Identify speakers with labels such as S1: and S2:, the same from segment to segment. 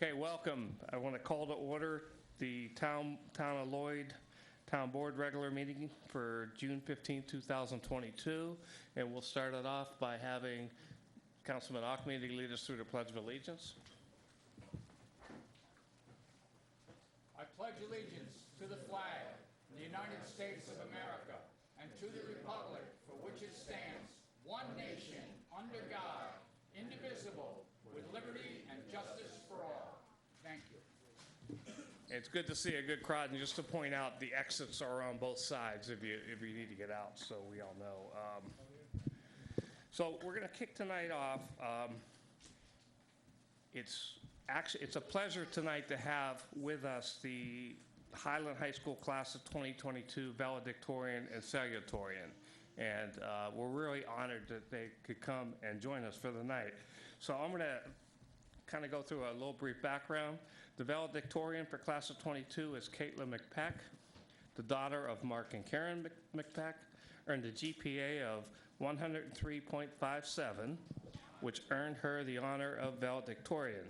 S1: Okay, welcome. I want to call to order the Town of Lloyd Town Board regular meeting for June 15, 2022. And we'll start it off by having Councilman Achmedy lead us through the Pledge of Allegiance.
S2: I pledge allegiance to the flag of the United States of America and to the republic for which it stands, one nation, under God, indivisible, with liberty and justice for all. Thank you.
S1: It's good to see a good crowd, and just to point out, the exits are on both sides if you need to get out, so we all know. So we're going to kick tonight off. It's a pleasure tonight to have with us the Highland High School class of 2022 valedictorian and salutatorian. And we're really honored that they could come and join us for the night. So I'm going to kind of go through a little brief background. The valedictorian for class of 22 is Caitlin McPeck, the daughter of Mark and Karen McPeck, earned a GPA of 103.57, which earned her the honor of valedictorian.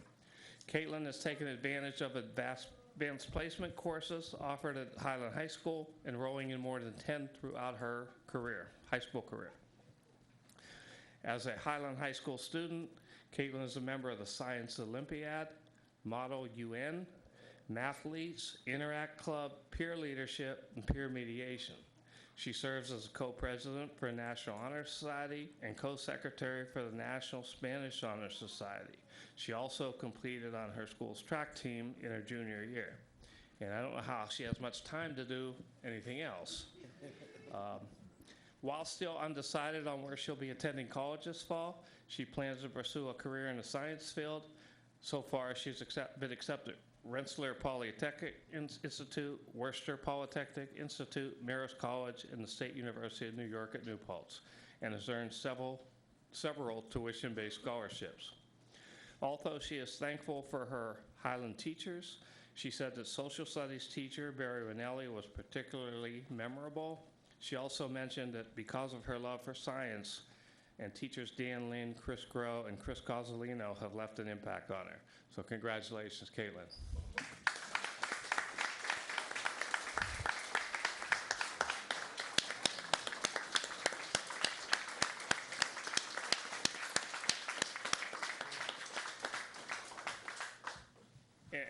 S1: Caitlin has taken advantage of advanced placement courses offered at Highland High School, enrolling in more than 10 throughout her high school career. As a Highland High School student, Caitlin is a member of the Science Olympiad, Model UN, Mathletes, Interact Club, Peer Leadership, and Peer Mediation. She serves as a co-president for the National Honor Society and co-secretary for the National Spanish Honor Society. She also completed on her school's track team in her junior year. And I don't know how she has much time to do anything else. While still undecided on where she'll be attending college this fall, she plans to pursue a career in the science field. So far, she's been accepted Rensselaer Polytechnic Institute, Worcester Polytechnic Institute, Marist College, and the State University of New York at New Paltz, and has earned several tuition-based scholarships. Although she is thankful for her Highland teachers, she said that social studies teacher Barry Ranelli was particularly memorable. She also mentioned that because of her love for science, and teachers Dan Lynn, Chris Groh, and Chris Cozzolino have left an impact on her. So congratulations, Caitlin.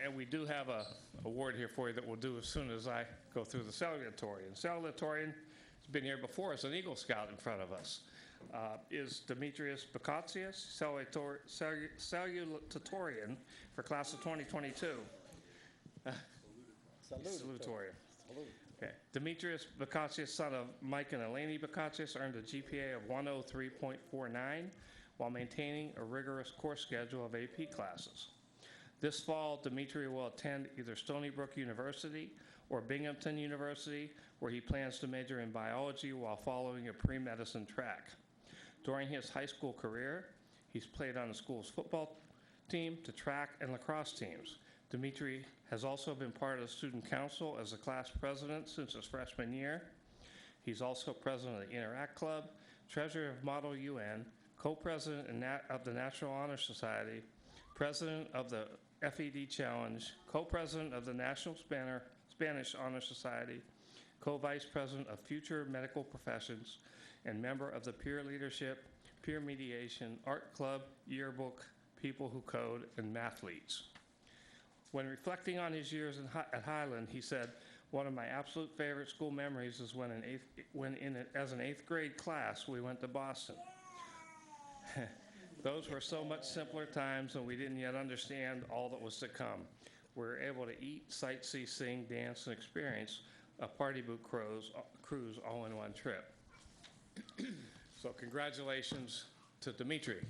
S1: And we do have an award here for you that we'll do as soon as I go through the salutatorian. Salutatorian has been here before as an Eagle Scout in front of us. Is Demetrius Bakatsias, salutatorian for class of 2022. Salutatorian. Okay. Demetrius Bakatsias, son of Mike and Eleni Bakatsias, earned a GPA of 103.49 while maintaining a rigorous course schedule of AP classes. This fall, Dimitri will attend either Stony Brook University or Binghamton University, where he plans to major in biology while following a pre-medicine track. During his high school career, he's played on the school's football team, the track, and lacrosse teams. Dimitri has also been part of the student council as a class president since his freshman year. He's also president of the Interact Club, treasurer of Model UN, co-president of the National Honor Society, president of the FED Challenge, co-president of the National Spanish Honor Society, co-vice president of Future Medical Professions, and member of the Peer Leadership, Peer Mediation, Art Club, Yearbook, People Who Code, and Mathletes. When reflecting on his years at Highland, he said, "One of my absolute favorite school memories is when as an 8th grade class, we went to Boston. Those were so much simpler times, and we didn't yet understand all that was to come. We were able to eat, sightsee, sing, dance, and experience a party boat cruise all in one trip." So congratulations to Dimitri.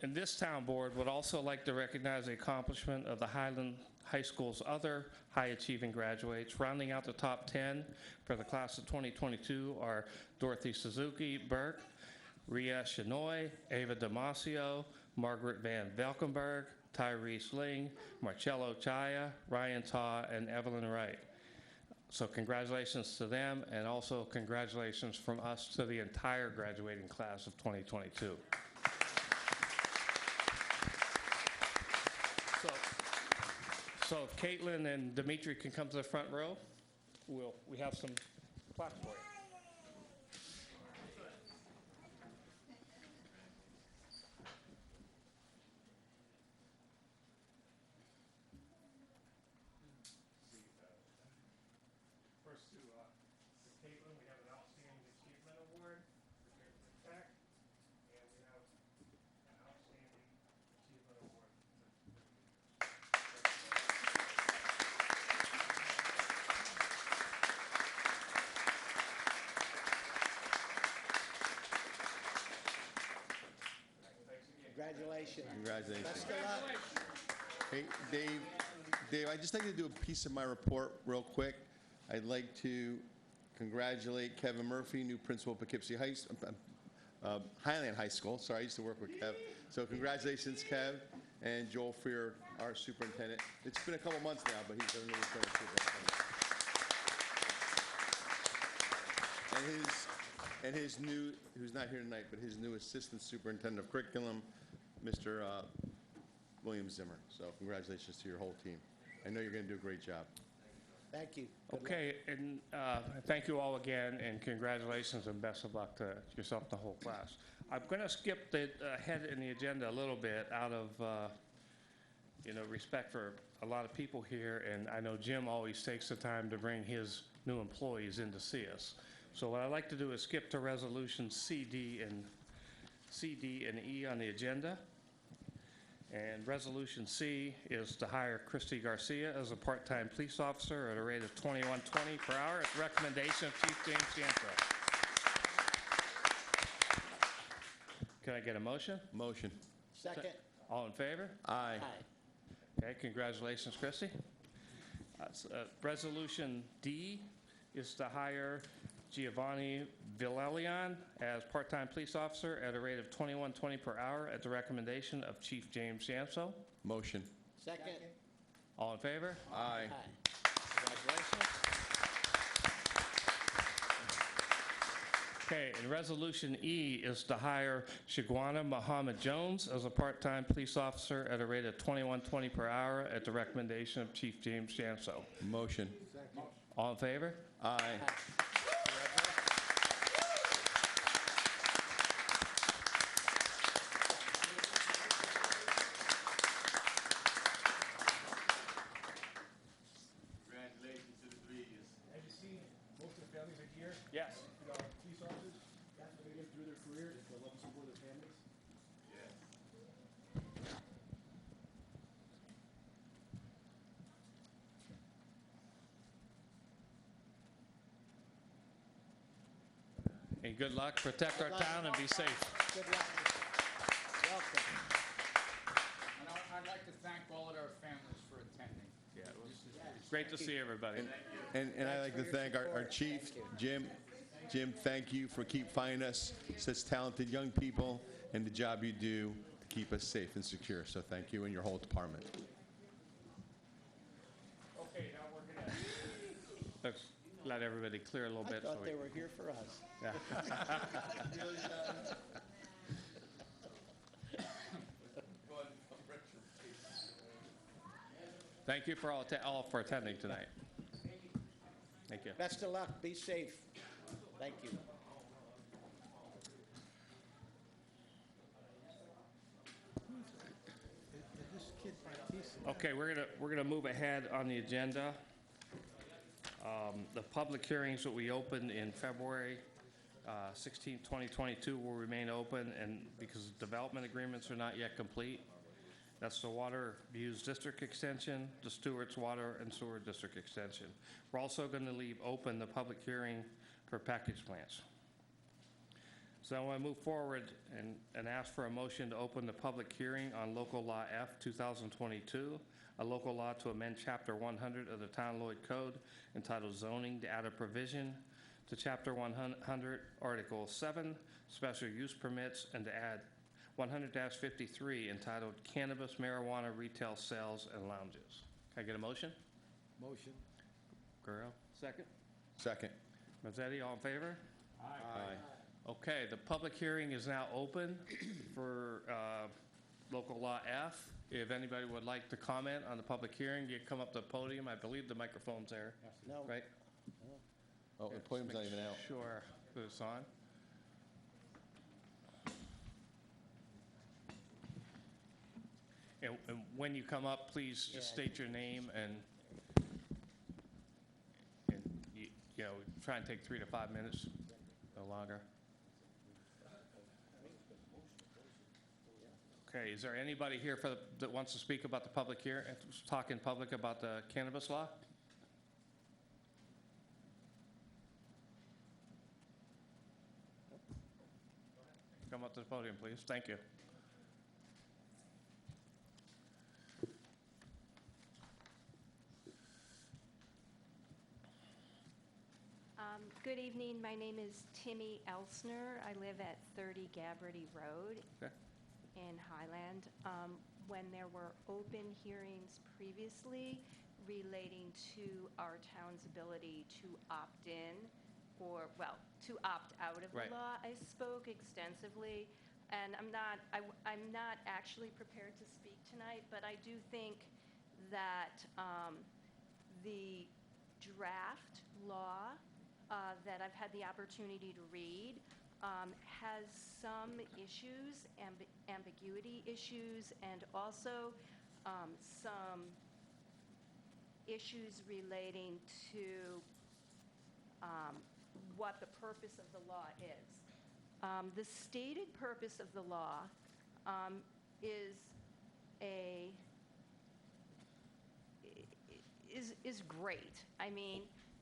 S1: And this town board would also like to recognize the accomplishment of the Highland High School's other high-achieving graduates. Rounding out the top 10 for the class of 2022 are Dorothy Suzuki Burke, Ria Shinoy, Ava Damasio, Margaret Van Valkenburg, Tyrese Ling, Marcello Chaya, Ryan Taw, and Evelyn Wright. So congratulations to them, and also congratulations from us to the entire graduating class of 2022. So if Caitlin and Dimitri can come to the front row, we have some plaques for you. First to Caitlin, we have an Outstanding Achievement Award for Tech, and we have an Outstanding Achievement Award.
S3: Congratulations.
S4: Congratulations.
S3: Best of luck.
S4: Hey, Dave, I'd just like to do a piece of my report real quick. I'd like to congratulate Kevin Murphy, new principal of Poughkeepsie Highland High School. Sorry, I used to work with Kev. So congratulations, Kev, and Joel Freer, our superintendent. It's been a couple months now, but he's our new superintendent. And his new, who's not here tonight, but his new assistant superintendent of curriculum, Mr. William Zimmer. So congratulations to your whole team. I know you're going to do a great job.
S3: Thank you. Good luck.
S1: Okay, and thank you all again, and congratulations and best of luck to yourself and the whole class. I'm going to skip ahead in the agenda a little bit out of respect for a lot of people here, and I know Jim always takes the time to bring his new employees in to see us. So what I'd like to do is skip to resolution C, D, and E on the agenda. And resolution C is to hire Christy Garcia as a part-time police officer at a rate of $21.20 per hour at the recommendation of Chief James Janto. Can I get a motion?
S4: Motion.
S3: Second.
S1: All in favor?
S4: Aye.
S3: Aye.
S1: Okay, congratulations, Christy. Resolution D is to hire Giovanni Villelion as part-time police officer at a rate of $21.20 per hour at the recommendation of Chief James Janso.
S4: Motion.
S3: Second.
S1: All in favor?
S4: Aye.
S3: Aye.
S1: Congratulations. Okay, and resolution E is to hire Shiguana Muhammad Jones as a part-time police officer at a rate of $21.20 per hour at the recommendation of Chief James Janso.
S4: Motion.
S1: All in favor?
S4: Aye.
S3: Aye.
S5: Congratulations to the three of you.
S6: As you see, most of the families are here.
S1: Yes.
S6: Police officers, that's what they get through their career, is to love and support their families.
S5: Yes.
S1: And good luck. Protect our town and be safe.
S3: Good luck. Welcome.
S2: And I'd like to thank all of our families for attending.
S1: Yeah, it was
S3: Yes.
S1: great to see everybody.
S4: And I'd like to thank our chief, Jim. Jim, thank you for finding us such talented young people and the job you do to keep us safe and secure. So thank you and your whole department.
S1: Okay, now we're gonna let's let everybody clear a little
S3: I
S1: bit.
S3: thought they were here for us.
S1: Yeah. Thank you for all for attending tonight. Thank you.
S3: Best of luck. Be safe. Thank you.
S1: Okay, we're gonna move ahead on the agenda. The public hearings that we opened in February 16, 2022 will remain open, and because development agreements are not yet complete. That's the Water Views District Extension, the Stewart's Water and Sewer District Extension. We're also going to leave open the public hearing for package plants. So I want to move forward and ask for a motion to open the public hearing on Local Law F 2022, a local law to amend Chapter 100 of the Town Lloyd Code entitled Zoning to add a provision to Chapter 100, Article 7, Special Use Permits, and to add 100-53 entitled Cannabis Marijuana Retail Sales and Lounges. Can I get a motion?
S6: Motion.
S1: Guerrero, Second.
S4: Second.
S1: Mazzetti, all in favor?
S4: Aye.
S1: Okay, the public hearing is now open for local law F. If anybody would like to comment on the public hearing, you come up to the podium. I believe the microphone's there,
S3: No.
S1: right?
S4: Oh, the podium's not even out.
S1: Sure, that it's on. And when you come up, please just state your name and you know, try and take 3 to 5 minutes, no longer. Okay, is there anybody here that wants to speak about the public here, talk in public about the cannabis law? Come up to the podium, please. Thank you.
S7: Good evening. My name is Timmy Elsner. I live at 30 Gabberty Road
S1: Okay.
S7: in Highland. When there were open hearings previously relating to our town's ability to opt in or, well, to opt out of
S1: Right.
S7: the law, I spoke extensively. And I'm not actually prepared to speak tonight, but I do think that the draft law that I've had the opportunity to read has some issues, ambiguity issues, and also some issues relating to what the purpose of the law is. The stated purpose of the law is great. I mean,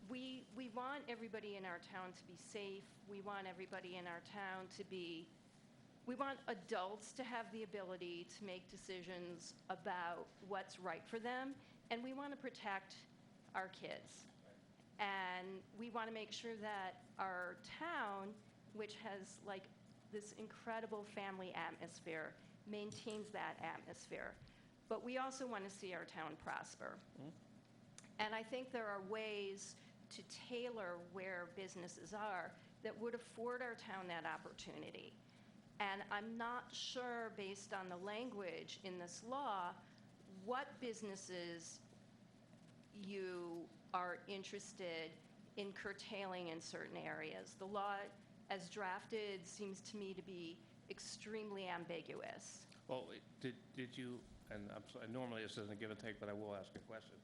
S7: we want everybody in our town to be safe. We want everybody in our town to be, we want adults to have the ability to make decisions about what's right for them, and we want to protect our kids. And we want to make sure that our town, which has like this incredible family atmosphere, maintains that atmosphere. But we also want to see our town prosper. And I think there are ways to tailor where businesses are that would afford our town that opportunity. And I'm not sure, based on the language in this law, what businesses you are interested in curtailing in certain areas. The law, as drafted, seems to me to be extremely ambiguous.
S1: Well, did you, and I'm sorry, normally this isn't a give and take, but I will ask a question.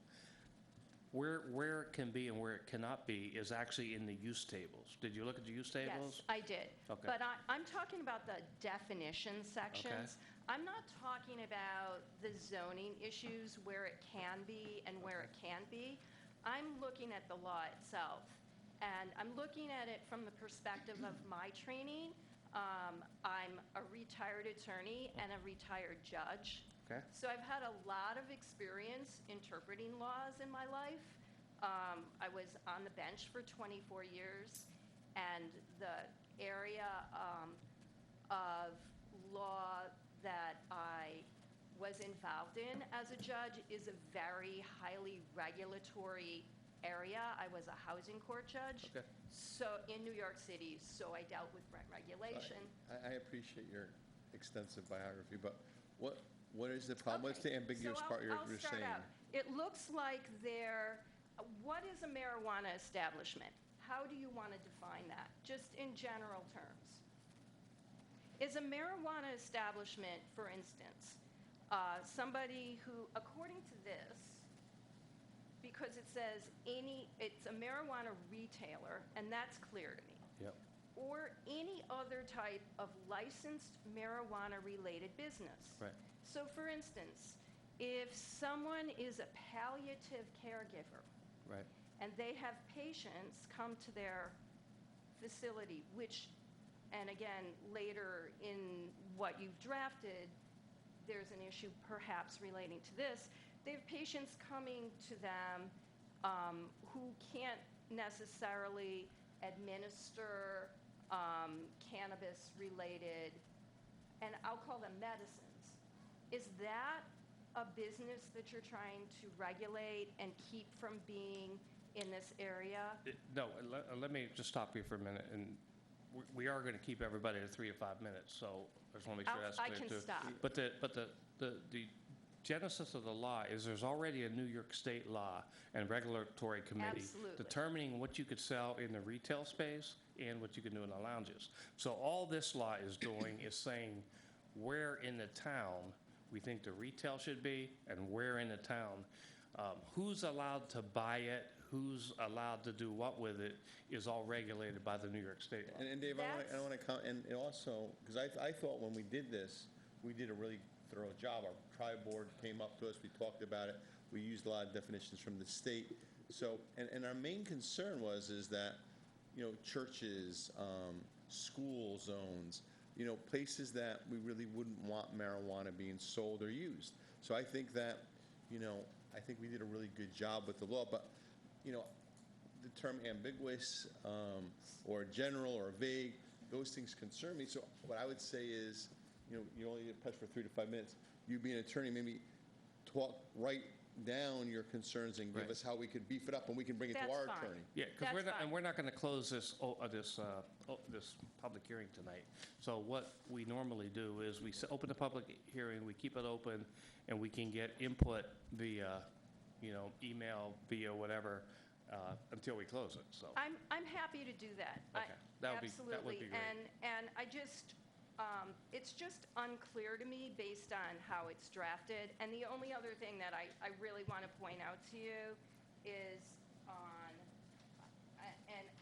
S1: Where it can be and where it cannot be is actually in the use tables. Did you look at the use tables?
S7: Yes, I did.
S1: Okay.
S7: But I'm talking about the definition sections. I'm not talking about the zoning issues where it can be and where it can't be. I'm looking at the law itself. And I'm looking at it from the perspective of my training. I'm a retired attorney and a retired judge.
S1: Okay.
S7: So I've had a lot of experience interpreting laws in my life. I was on the bench for 24 years, and the area of law that I was involved in as a judge is a very highly regulatory area. I was a housing court judge.
S1: Okay.
S7: So in New York City, so I dealt with rent regulation.
S4: I appreciate your extensive biography, but what is the problem? What's the
S7: Okay,
S4: ambiguous
S7: so
S4: part you're
S7: I'll start
S4: saying?
S7: out. It looks like what is a marijuana establishment? How do you want to define that, just in general terms? Is a marijuana establishment, for instance, somebody who, according to this, because it says it's a marijuana retailer, and that's clear to me,
S1: Yep.
S7: or any other type of licensed marijuana-related business.
S1: Right.
S7: So for instance, if someone is a palliative caregiver
S1: Right.
S7: and they have patients come to their facility, which, and again, later in what you've drafted, there's an issue perhaps relating to this, they have patients coming to them who can't necessarily administer cannabis-related, and I'll call them medicines. Is that a business that you're trying to regulate and keep from being in this area.
S1: No, let me just stop you for a minute, and we are going to keep everybody to 3 to 5 minutes, so I just want to make sure that's
S7: I
S1: clear, too.
S7: can stop.
S1: But the genesis of the law is there's already a New York State law and regulatory committee
S7: Absolutely.
S1: determining what you could sell in the retail space and what you can do in the lounges. So all this law is doing is saying where in the town we think the retail should be and where in the town, who's allowed to buy it, who's allowed to do what with it is all regulated by the New York State law.
S4: And Dave, I want to come, and also, because I thought when we did this, we did a really thorough job. Our tri board came up to us, we talked about it, we used a lot of definitions from the state. So, and our main concern is that, you know, churches, school zones, you know, places that we really wouldn't want marijuana being sold or used. So I think that, you know, I think we did a really good job with the law, but, you know, the term ambiguous or general or vague, those things concern me. So what I would say is, you know, you only get pressed for 3 to 5 minutes. You being an attorney, maybe write down your concerns and give
S1: Right.
S4: us how we could beef it up, and we can bring it to
S7: That's
S4: our
S7: fine.
S4: attorney.
S1: Yeah, because
S7: That's
S1: we're not going to close this this public hearing tonight. So what we normally do is we open the public hearing, we keep it open, and we can get input via, you know, email, via whatever, until we close it. So
S7: I'm happy to do that.
S1: Okay. That would be
S7: Absolutely.
S1: great.
S7: And I just, it's just unclear to me based on how it's drafted. And the only other thing that I really want to point out to you is on,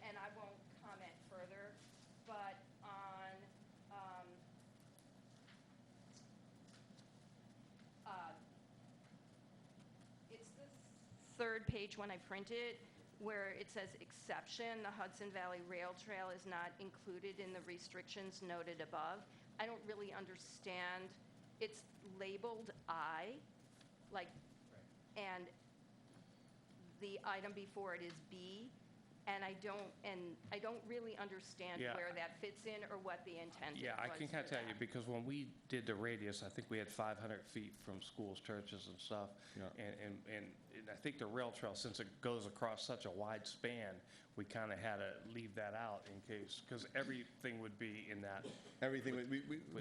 S7: and I won't comment further, but on, it's the third page when I print it, where it says exception, the Hudson Valley Rail Trail is not included in the restrictions noted above. I don't really understand. It's labeled I, like, and the item before it is B, and I don't really understand
S1: Yeah.
S7: where that fits in or what the intent was.
S1: yeah, I can kind of
S7: for
S1: tell you,
S7: that.
S1: because when we did the radius, I think we had 500 feet from schools, churches, and stuff.
S4: Yeah.
S1: And I think the rail trail, since it goes across such a wide span, we kind of had to leave that out in case, because everything would be in that,
S4: Everything,
S1: would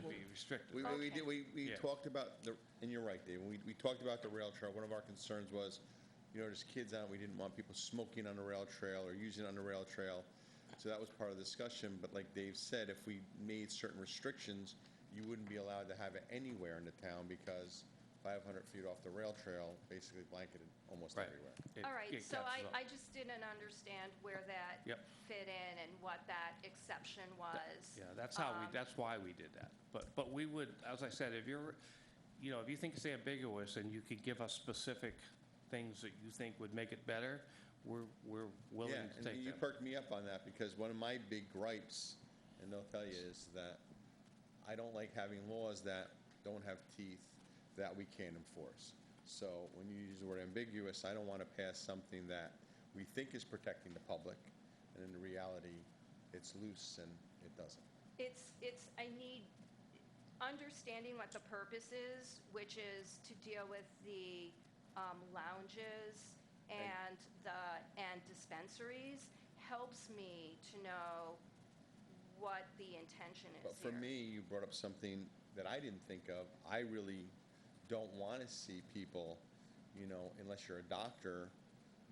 S1: be restricted.
S4: We
S7: Okay.
S4: talked about and you're right, Dave, we talked about the rail trail. One of our concerns was, you know, there's kids out, we didn't want people smoking on the rail trail or using it on the rail trail. So that was part of the discussion, but like Dave said, if we made certain restrictions, you wouldn't be allowed to have it anywhere in the town because 500 feet off the rail trail basically blanketed almost
S1: Right.
S4: everywhere.
S1: It-
S7: All right,
S1: it
S7: so
S1: captures all.
S7: I just didn't understand where that
S1: Yep.
S7: fit in and what that exception was.
S1: Yeah, that's that's why we did that. But we would, as I said, if you're, you know, if you think it's ambiguous and you could give us specific things that you think would make it better, we're willing
S4: Yeah,
S1: to
S4: and
S1: take
S4: you
S1: them.
S4: perked me up on that because one of my big gripes, and they'll tell you, is that I don't like having laws that don't have teeth that we can't enforce. So when you use the word ambiguous, I don't want to pass something that we think is protecting the public, and in reality, it's loose and it doesn't.
S7: I need understanding what the purpose is, which is to deal with the lounges and dispensaries, helps me to know what the intention is
S4: But for
S7: here.
S4: me, you brought up something that I didn't think of. I really don't want to see people, you know, unless you're a doctor,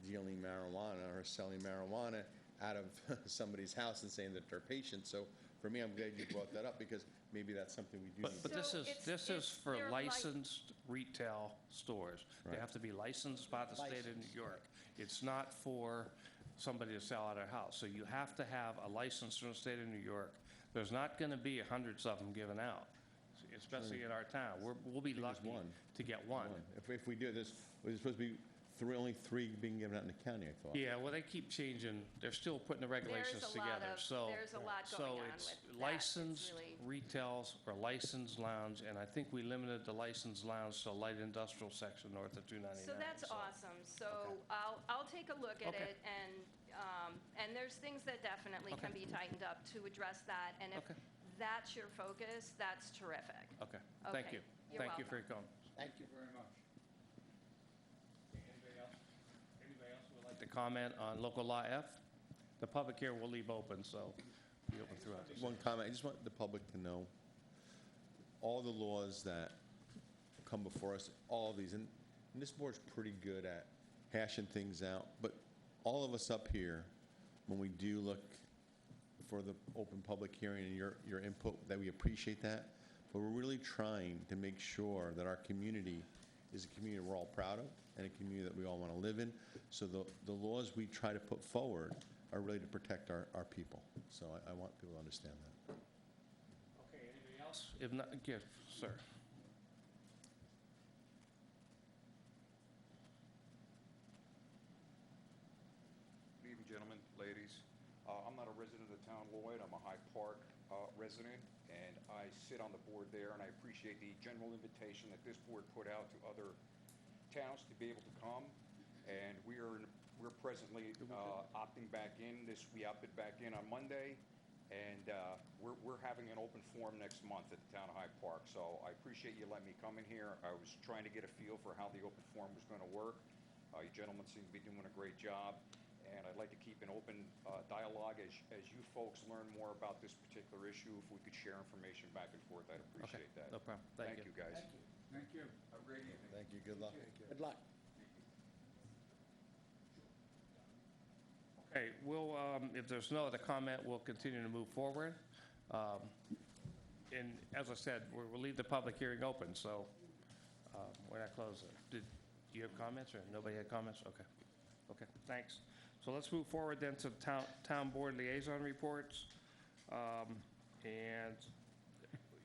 S4: dealing marijuana or selling marijuana out of somebody's house and saying that they're patients. So for me, I'm glad you brought that up because maybe that's something we do need.
S1: But this
S7: So
S1: is,
S7: it's-
S1: this is for
S7: they're
S1: licensed retail stores. They
S4: Right.
S1: have to be licensed by the state of New
S3: Licensed,
S1: York. It's not for somebody to sell at their house. So you have to have a license from the state of New York. There's not going to be hundreds of them given out, especially in our town. We'll be
S4: there's
S1: lucky
S4: one.
S1: to get one.
S4: If we do this, there's supposed to be only 3 being given out in the county, I thought.
S1: Yeah, well, they keep changing. They're still putting the regulations
S7: There's a lot
S1: together.
S7: of-
S1: So,
S7: there's a lot going on
S1: it's
S7: with that. It's
S1: licensed
S7: really-
S1: retails or licensed lounge, and I think we limited the licensed lounge to light industrial section north of 299.
S7: So that's awesome. So
S1: Okay.
S7: I'll take a look at
S1: Okay.
S7: it, and there's things that definitely can
S1: Okay.
S7: be tightened up to address that. And if
S1: Okay.
S7: that's your focus, that's terrific.
S1: Okay, thank
S7: Okay.
S1: you.
S7: You're
S1: Thank you for your
S7: welcome.
S1: comment.
S3: Thank you.
S2: Very much.
S1: Anybody else would like to comment on local law F. The public hearing will leave open, so be open throughout.
S4: One comment, I just want the public to know, all the laws that come before us, all of these, and this board's pretty good at hashing things out, but all of us up here, when we do look for the open public hearing and your input, that we appreciate that, but we're really trying to make sure that our community is a community we're all proud of and a community that we all want to live in. So the laws we try to put forward are really to protect our people. So I want people to understand that.
S1: Okay, anybody else? If not, yes, sir.
S8: Good evening, gentlemen, ladies. I'm not a resident of the town of Lloyd. I'm a Hyde Park resident, and I sit on the board there, and I appreciate the general invitation that this board put out to other towns to be able to come. And we're presently opting back in. We opted back in on Monday, and we're having an open forum next month at the town of Hyde Park. So I appreciate you letting me come in here. I was trying to get a feel for how the open forum was going to work. You gentlemen seem to be doing a great job. And I'd like to keep an open dialogue as you folks learn more about this particular issue. If we could share information back and forth, I'd appreciate that.
S1: No problem. Thank you.
S8: You, guys.
S2: Thank you.
S8: Have a great evening.
S4: Thank you, good luck.
S3: Good luck.
S1: Okay, we'll, if there's no other comment, we'll continue to move forward. And as I said, we'll leave the public hearing open, so we're not closing. Did you have comments, or nobody had comments? Okay. Okay, thanks. So let's move forward then to town board liaison reports. And,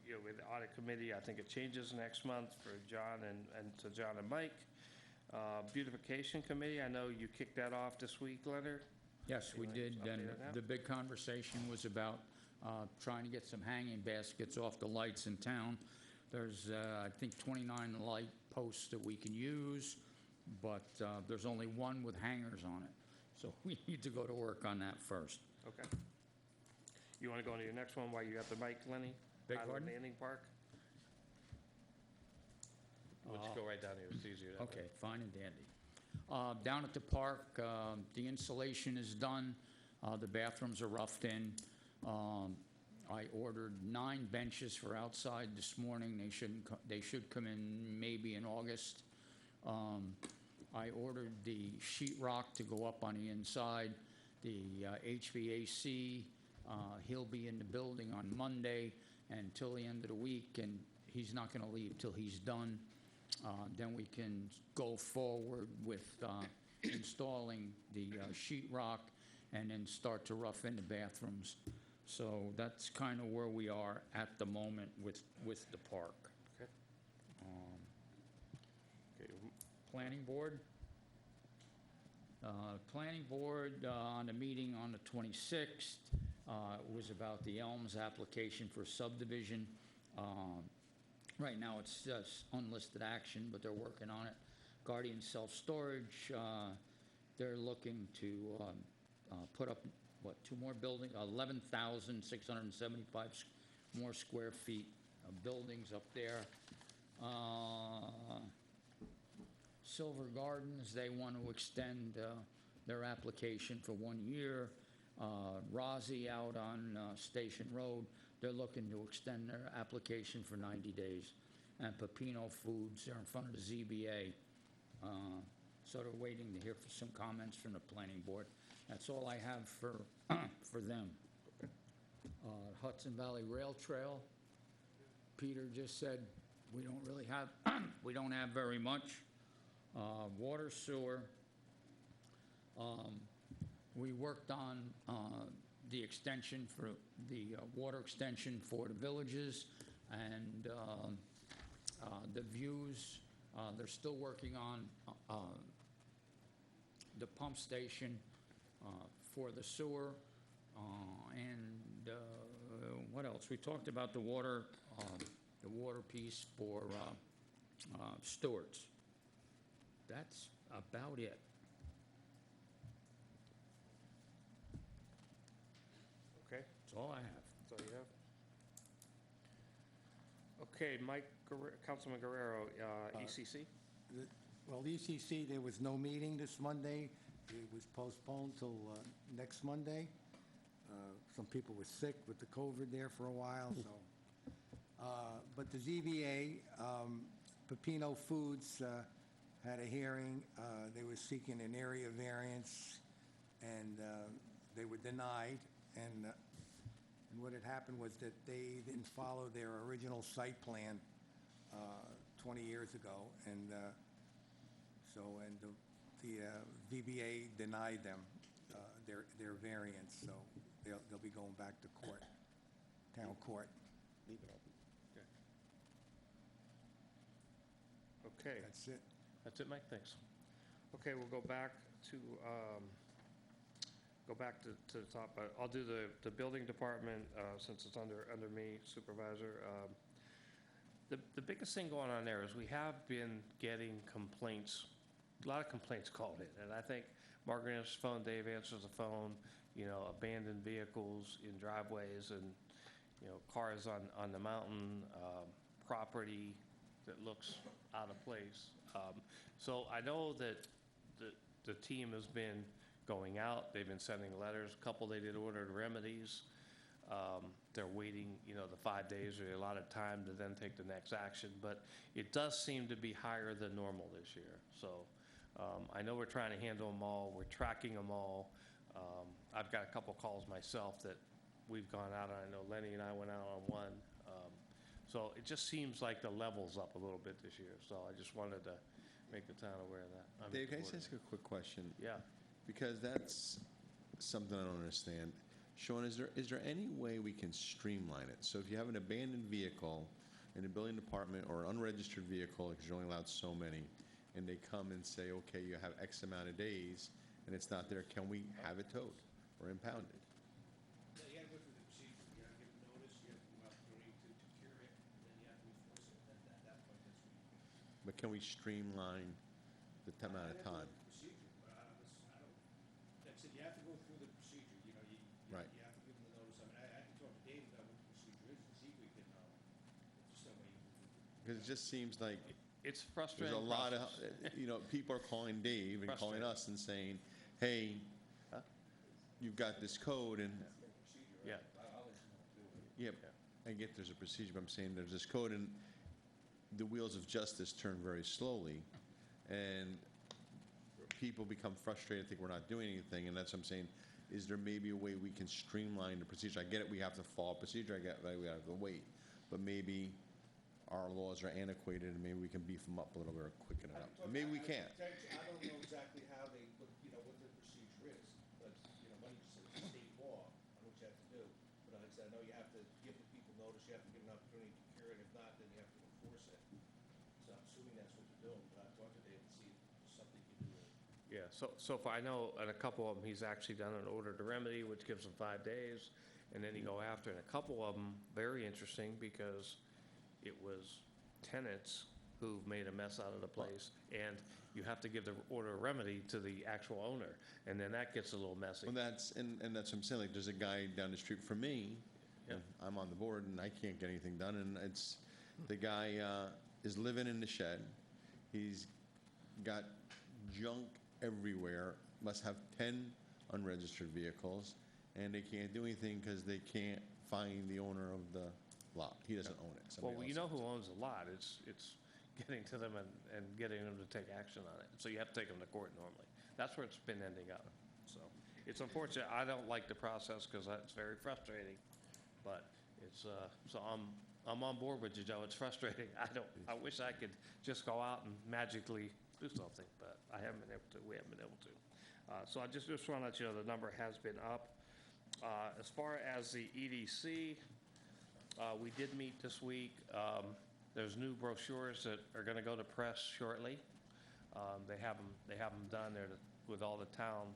S1: you know, with the audit committee, I think it changes next month for John and to John and Mike. Beautification committee, I know you kicked that off this week, Leonard.
S2: Yes, we
S1: You
S2: did,
S1: wanna
S2: and
S1: update on that?
S2: the big conversation was about trying to get some hanging baskets off the lights in town. There's, I think, 29 light posts that we can use, but there's only one with hangers on it. So we need to go to work on that first.
S1: Okay. You want to go into your next one while you got the mic, Lenny?
S2: Beg
S1: Highland
S2: pardon?
S1: Landing Park? We'll just go right down here, it's easier that way.
S2: Okay, fine and dandy. Down at the park, the insulation is done. The bathrooms are roughed in. I ordered 9 benches for outside this morning. They should come in maybe in August. I ordered the sheetrock to go up on the inside. The HVAC, he'll be in the building on Monday until the end of the week, and he's not going to leave till he's done. Then we can go forward with installing the sheetrock and then start to rough in the bathrooms. So that's kind of where we are at the moment with the park.
S1: Okay. Okay,
S2: Planning board. Planning board on the meeting on the 26th was about the Elms application for subdivision. Right now, it's just unlisted action, but they're working on it. Guardian Self-Storage, they're looking to put up, what, 2 more buildings, 11,675 more square feet of buildings up there. Silver Gardens, they want to extend their application for 1 year. Rozzy out on Station Road, they're looking to extend their application for 90 days. And Pepino Foods, they're in front of the ZBA. So they're waiting to hear for some comments from the planning board. That's all I have for, for them. Hudson Valley Rail Trail, Peter just said, we don't really have, we don't have very much. Water sewer, we worked on the extension for the water extension for the villages and the views. They're still working on the pump station for the sewer. And what else? We talked about the water piece for Stewart's. That's about it.
S1: okay,
S2: That's all I have.
S1: that's all you have? Okay, Councilman Guerrero, ECC?
S9: Well, the ECC, there was no meeting this Monday. It was postponed till next Monday. Some people were sick with the COVID there for a while, so. But the ZBA, Pepino Foods had a hearing. They were seeking an area variance, and they were denied. And what had happened was that they didn't follow their original site plan 20 years ago, and the VBA denied them their variance, so they'll be going back to court, town court.
S3: Leave it open.
S1: Okay,
S9: That's it.
S1: that's it, Mike, thanks. Okay, we'll go back to the top. I'll do the building department, since it's under me, supervisor. The biggest thing going on there is we have been getting complaints, a lot of complaints called in, and I think Margaret answers the phone, Dave answers the phone, abandoned vehicles in driveways and, cars on the mountain, property that looks out of place. So I know that the team has been going out, they've been sending letters, a couple they did ordered remedies. They're waiting, the 5 days or a lot of time to then take the next action, but it does seem to be higher than normal this year. So I know we're trying to handle them all, we're tracking them all. I've got a couple calls myself that we've gone out on. I know Lenny and I went out on one. So it just seems like the level's up a little bit this year. So I just wanted to make the town aware of that.
S4: Dave, can I just ask a quick question?
S1: Yeah.
S4: Because that's something I don't understand. Sean, is there any way we can streamline it? So if you have an abandoned vehicle in the building department or an unregistered vehicle, because you're only allowed so many, and they come and say, okay, you have X amount of days, and it's not there, can we have it towed or impounded?
S6: Yeah, you gotta go through the procedure. You gotta give notice, you have to give opportunity to cure it, and then you have to enforce it. At that point, that's when you.
S4: But can we streamline the amount of time?
S6: Procedure, but I don't, like I said, you have to go through the procedure,
S4: Right.
S6: You have to give them the notice. I mean, I can talk to Dave about what the procedure is, and see if we can, just some way.
S4: Because it just seems like
S1: It's frustrating.
S4: there's a lot of,
S1: process.
S4: people are calling Dave and calling us and saying, hey, you've got this code, and
S1: Yeah.
S4: yeah, I get there's a procedure, but I'm saying there's this code, and the wheels of justice turn very slowly, and people become frustrated, think we're not doing anything, and that's what I'm saying. Is there maybe a way we can streamline the procedure? I get it, we have to follow procedure, I get that we have to wait, but maybe our laws are antiquated, and maybe we can beef them up a little bit or quicken it up. Maybe we can't.
S6: I don't know exactly how they, what their procedure is, but, Money just says it's state law on what you have to do. But like I said, I know you have to give the people notice, you have to give them an opportunity to cure it, if not, then you have to enforce it. So I'm assuming that's what they're doing, but I'll talk to Dave and see if there's something you can do.
S1: Yeah, so if I know, in a couple of them, he's actually done an order to remedy, which gives him 5 days, and then you go after, and a couple of them, very interesting, because it was tenants who've made a mess out of the place, and you have to give the order of remedy to the actual owner, and then that gets a little messy.
S4: Well, that's what I'm saying, like, there's a guy down the street from me, and I'm on the board, and I can't get anything done, and it's, the guy is living in the shed, he's got junk everywhere, must have 10 unregistered vehicles, and they can't do anything because they can't find the owner of the lot. He doesn't own it.
S1: Well,
S4: Somebody
S1: you
S4: else
S1: know who
S4: owns
S1: owns the lot, it's getting to them and getting them to take action on it. So you have to take them to court normally. That's where it's been ending up. So it's unfortunate. I don't like the process because it's very frustrating, but it's, so I'm on board with you, Joe. It's frustrating. I wish I could just go out and magically do something, but I haven't been able to. We haven't been able to. So I just want to let you know the number has been up. As far as the EDC, we did meet this week. There's new brochures that are going to go to press shortly. They have them done there with all the town,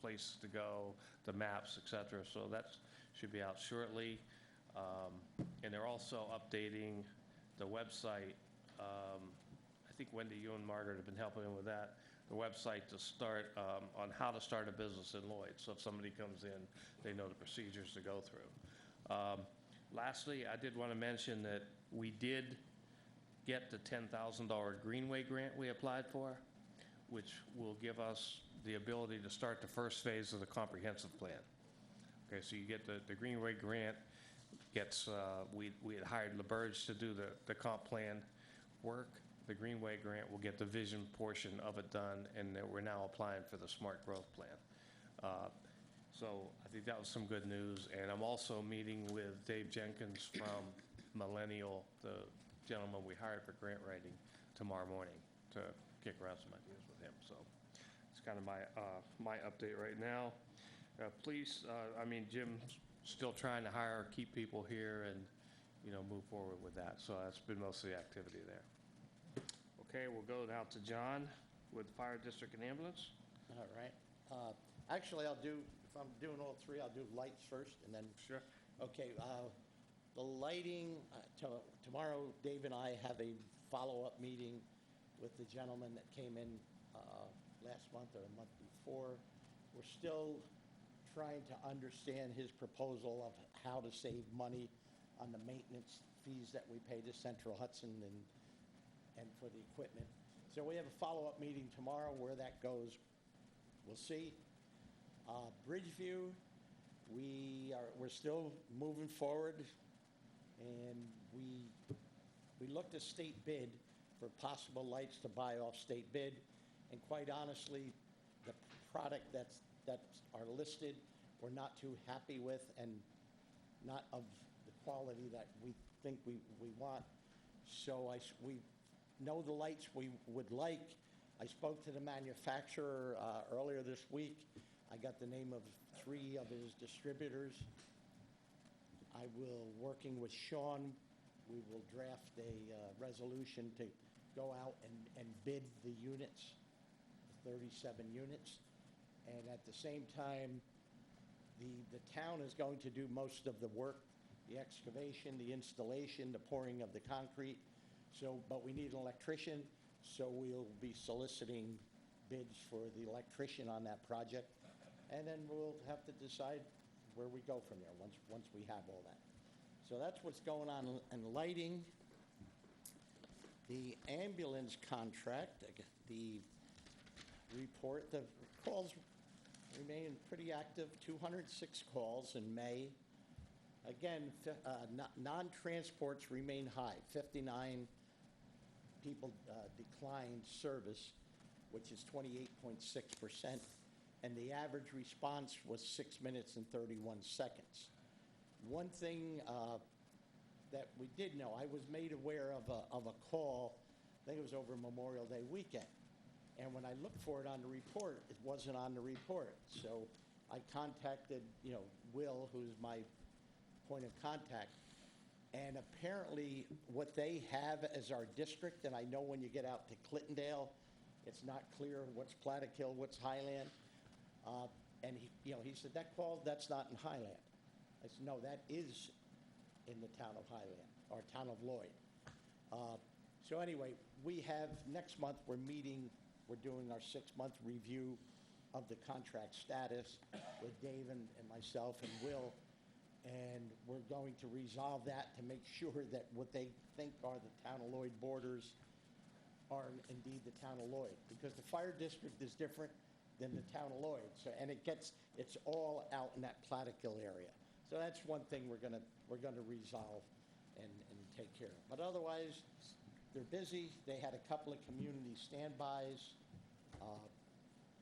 S1: places to go, the maps, etc. So that should be out shortly. And they're also updating the website. I think Wendy, you and Margaret have been helping them with that. The website to start on how to start a business in Lloyd. So if somebody comes in, they know the procedures to go through. Lastly, I did want to mention that we did get the $10,000 Greenway grant we applied for. which will give us the ability to start the first phase of the comprehensive plan. Okay, so you get the Greenway grant, gets, we had hired LaBerge to do the comp plan work. The Greenway grant will get the vision portion of it done, and then we're now applying for the smart growth plan. So I think that was some good news. And I'm also meeting with Dave Jenkins from Millennial, the gentleman we hired for grant writing, tomorrow morning to kick around some ideas with him. So it's kind of my update right now. Please, I mean, Jim's still trying to hire, keep people here, and, you know, move forward with that. So that's been most of the activity there. Okay, we'll go now to John with Fire District and Ambulance.
S3: All right. Actually, I'll do, if I'm doing all three, I'll do lights first, and then...
S1: Sure.
S3: Okay, the lighting, tomorrow, Dave and I have a follow-up meeting with the gentleman that came in last month or a month before. We're still trying to understand his proposal of how to save money on the maintenance fees that we pay to Central Hudson and for the equipment. So we have a follow-up meeting tomorrow. Where that goes, we'll see. Bridgeview, we're still moving forward, and we looked at state bid for possible lights to buy off state bid, and quite honestly, the product that are listed, we're not too happy with, and not of the quality that we think we want. So we know the lights we would like. I spoke to the manufacturer earlier this week. I got the name of 3 of his distributors. I will, working with Sean, we will draft a resolution to go out and bid the units, the 37 units. And at the same time, the town is going to do most of the work, the excavation, the installation, the pouring of the concrete. So, but we need an electrician, so we'll be soliciting bids for the electrician on that project. And then we'll have to decide where we go from there once we have all that. So that's what's going on in lighting. The ambulance contract, the report, the calls remain pretty active, 206 calls in May. Again, non-transports remain high, 59 people declined service, which is 28.6%, and the average response was 6 minutes and 31 seconds. One thing that we did know, I was made aware of a call, I think it was over Memorial Day weekend, and when I looked for it on the report, it wasn't on the report. So I contacted, Will, who's my point of contact, and apparently what they have as our district, and I know when you get out to Clintondale, it's not clear what's Plattekill, what's Highland, and he said, that call, that's not in Highland. I said, no, that is in the town of Highland, or town of Lloyd. So anyway, we have, next month, we're doing our 6-month review of the contract status with Dave and myself and Will, and we're going to resolve that to make sure that what they think are the town of Lloyd borders are indeed the town of Lloyd, because the fire district is different than the town of Lloyd. So, and it's all out in that Plattekill area. So that's one thing we're gonna resolve and take care of. But otherwise, they're busy. They had a couple of community standbys,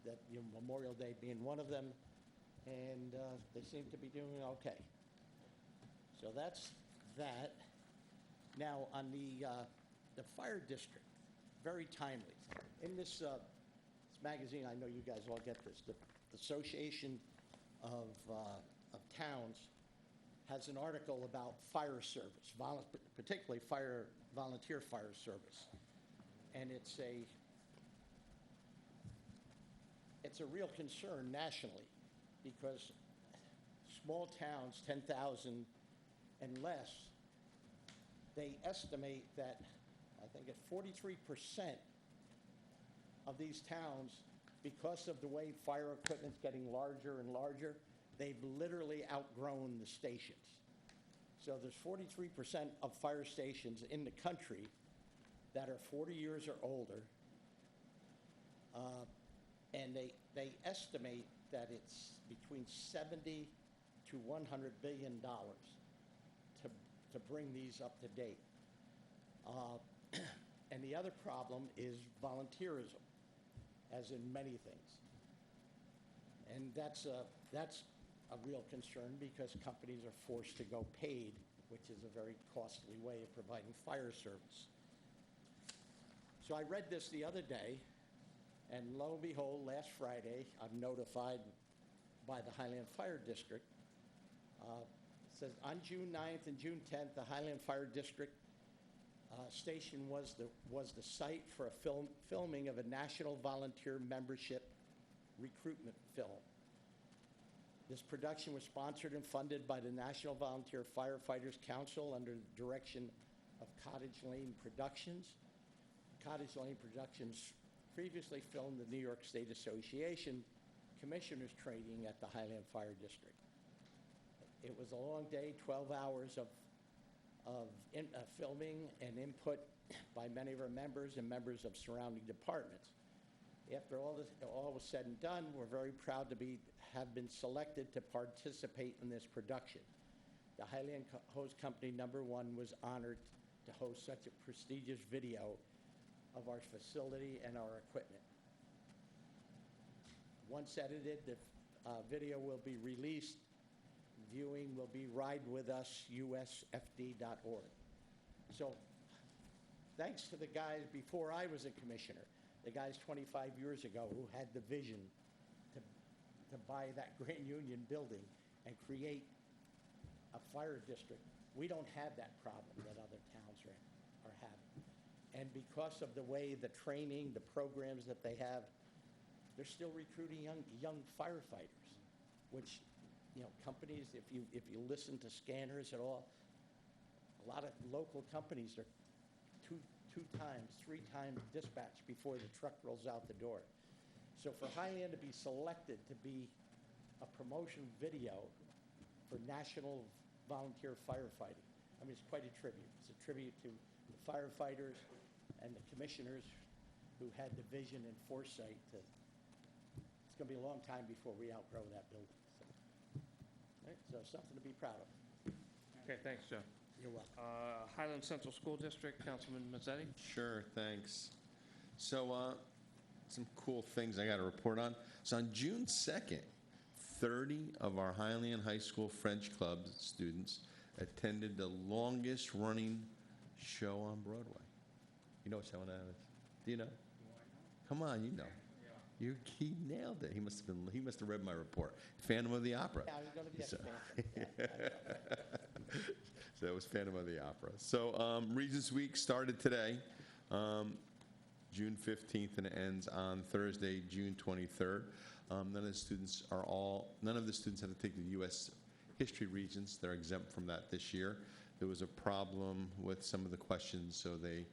S3: that Memorial Day being one of them, and they seem to be doing okay. So that's that. Now on the fire district, very timely. In this magazine, I know you guys all get this. The Association of Towns has an article about fire service, particularly volunteer fire service, and it's a real concern nationally, because small towns, 10,000 and less, they estimate that, I think at 43% of these towns, because of the way fire equipment's getting larger and larger, they've literally outgrown the stations. So there's 43% of fire stations in the country that are 40 years or older, And they estimate that it's between 70 to 100 billion dollars to bring these up to date. And the other problem is volunteerism, as in many things. And that's a real concern because companies are forced to go paid, which is a very costly way of providing fire service. So I read this the other day, and lo and behold, last Friday, I'm notified by the Highland Fire District. It says, on June 9th and June 10th, the Highland Fire District station was the site for a filming of a National Volunteer Membership recruitment film. This production was sponsored and funded by the National Volunteer Firefighters Council under the direction of Cottage Lane Productions. Cottage Lane Productions previously filmed the New York State Association Commissioners Training at the Highland Fire District. It was a long day, 12 hours of filming and input by many of our members and members of surrounding departments. After all was said and done, we're very proud to have been selected to participate in this production. The Highland Hose Company #1 was honored to host such a prestigious video of our facility and our equipment. Once edited, the video will be released. Viewing will be ridewithus.usfd.org. So thanks to the guys before I was a commissioner, the guys 25 years ago who had the vision to buy that Grand Union building and create a fire district. We don't have that problem that other towns are having. And because of the way the training, the programs that they have, they're still recruiting young firefighters, which, you know, companies, if you listen to scanners at all, a lot of local companies are two times, 3 times dispatched before the truck rolls out the door. So for Highland to be selected to be a promotion video for National Volunteer Firefighting, I mean, it's quite a tribute. It's a tribute to the firefighters and the commissioners who had the vision and foresight to, it's going to be a long time before we outgrow that building. So, all right, so something to be proud of.
S1: Okay, thanks, Joe.
S3: You're welcome.
S1: Highland Central School District, Councilman Mazzetti.
S4: Sure, thanks. So, some cool things I got to report on. So on June 2nd, 30 of our Highland High School French Club students attended the longest running show on Broadway. You know what show that is? Do you know? Come on, you know. He nailed it. He must have read my report. Phantom of the Opera.
S3: Yeah, I was going to get
S4: So-
S3: Phantom.
S4: So it was Phantom of the Opera. So Regents Week started today, June 15th, and it ends on Thursday, June 23rd. None of the students had to take the U.S. History Regents. They're exempt from that this year. There was a problem with some of the questions, so they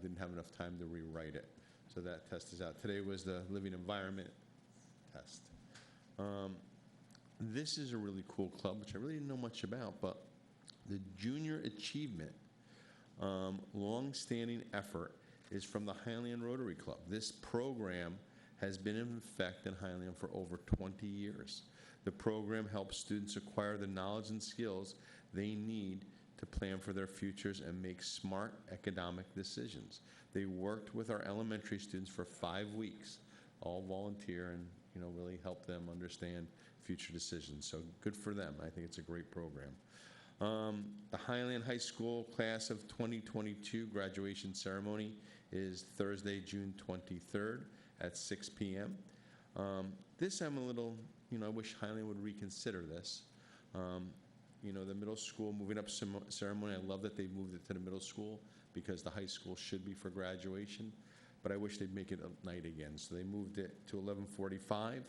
S4: didn't have enough time to rewrite it. So that test is out. Today was the Living Environment test. This is a really cool club, which I really didn't know much about, but the Junior Achievement long-standing effort is from the Highland Rotary Club. This program has been in effect in Highland for over 20 years. The program helps students acquire the knowledge and skills they need to plan for their futures and make smart economic decisions. They worked with our elementary students for 5 weeks, all volunteer, and really help them understand future decisions. So good for them. I think it's a great program. The Highland High School class of 2022 graduation ceremony is Thursday, June 23rd at 6 p.m. This I'm a little, I wish Highland would reconsider this. The middle school moving up ceremony, I love that they moved it to the middle school because the high school should be for graduation, but I wish they'd make it at night again. So they moved it to 11:45,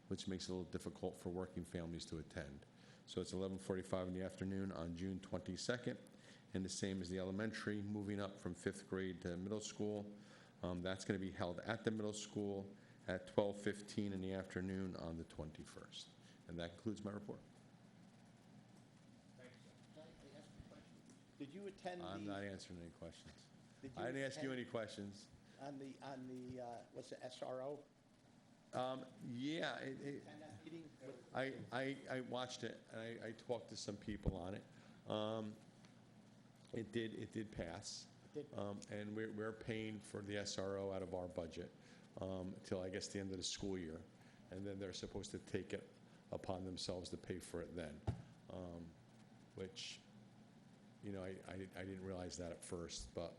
S4: which makes it a little difficult for working families to attend. So it's 11:45 in the afternoon on June 22nd, and the same as the elementary, moving up from 5th grade to middle school. That's going to be held at the middle school at 12:15 in the afternoon on the 21st. And that concludes my report.
S3: Can I ask a question? Did you attend
S4: I'm not answering any questions.
S3: Did you
S4: I didn't ask you
S3: attend-
S4: any questions.
S3: on the, what's the SRO?
S4: Yeah,
S3: And that meeting with-
S4: I watched it, and I talked to some people on it. It did pass.
S3: It did.
S4: And we're paying for the SRO out of our budget till, I guess, the end of the school year. And then they're supposed to take it upon themselves to pay for it then, which, you know, I didn't realize that at first, but,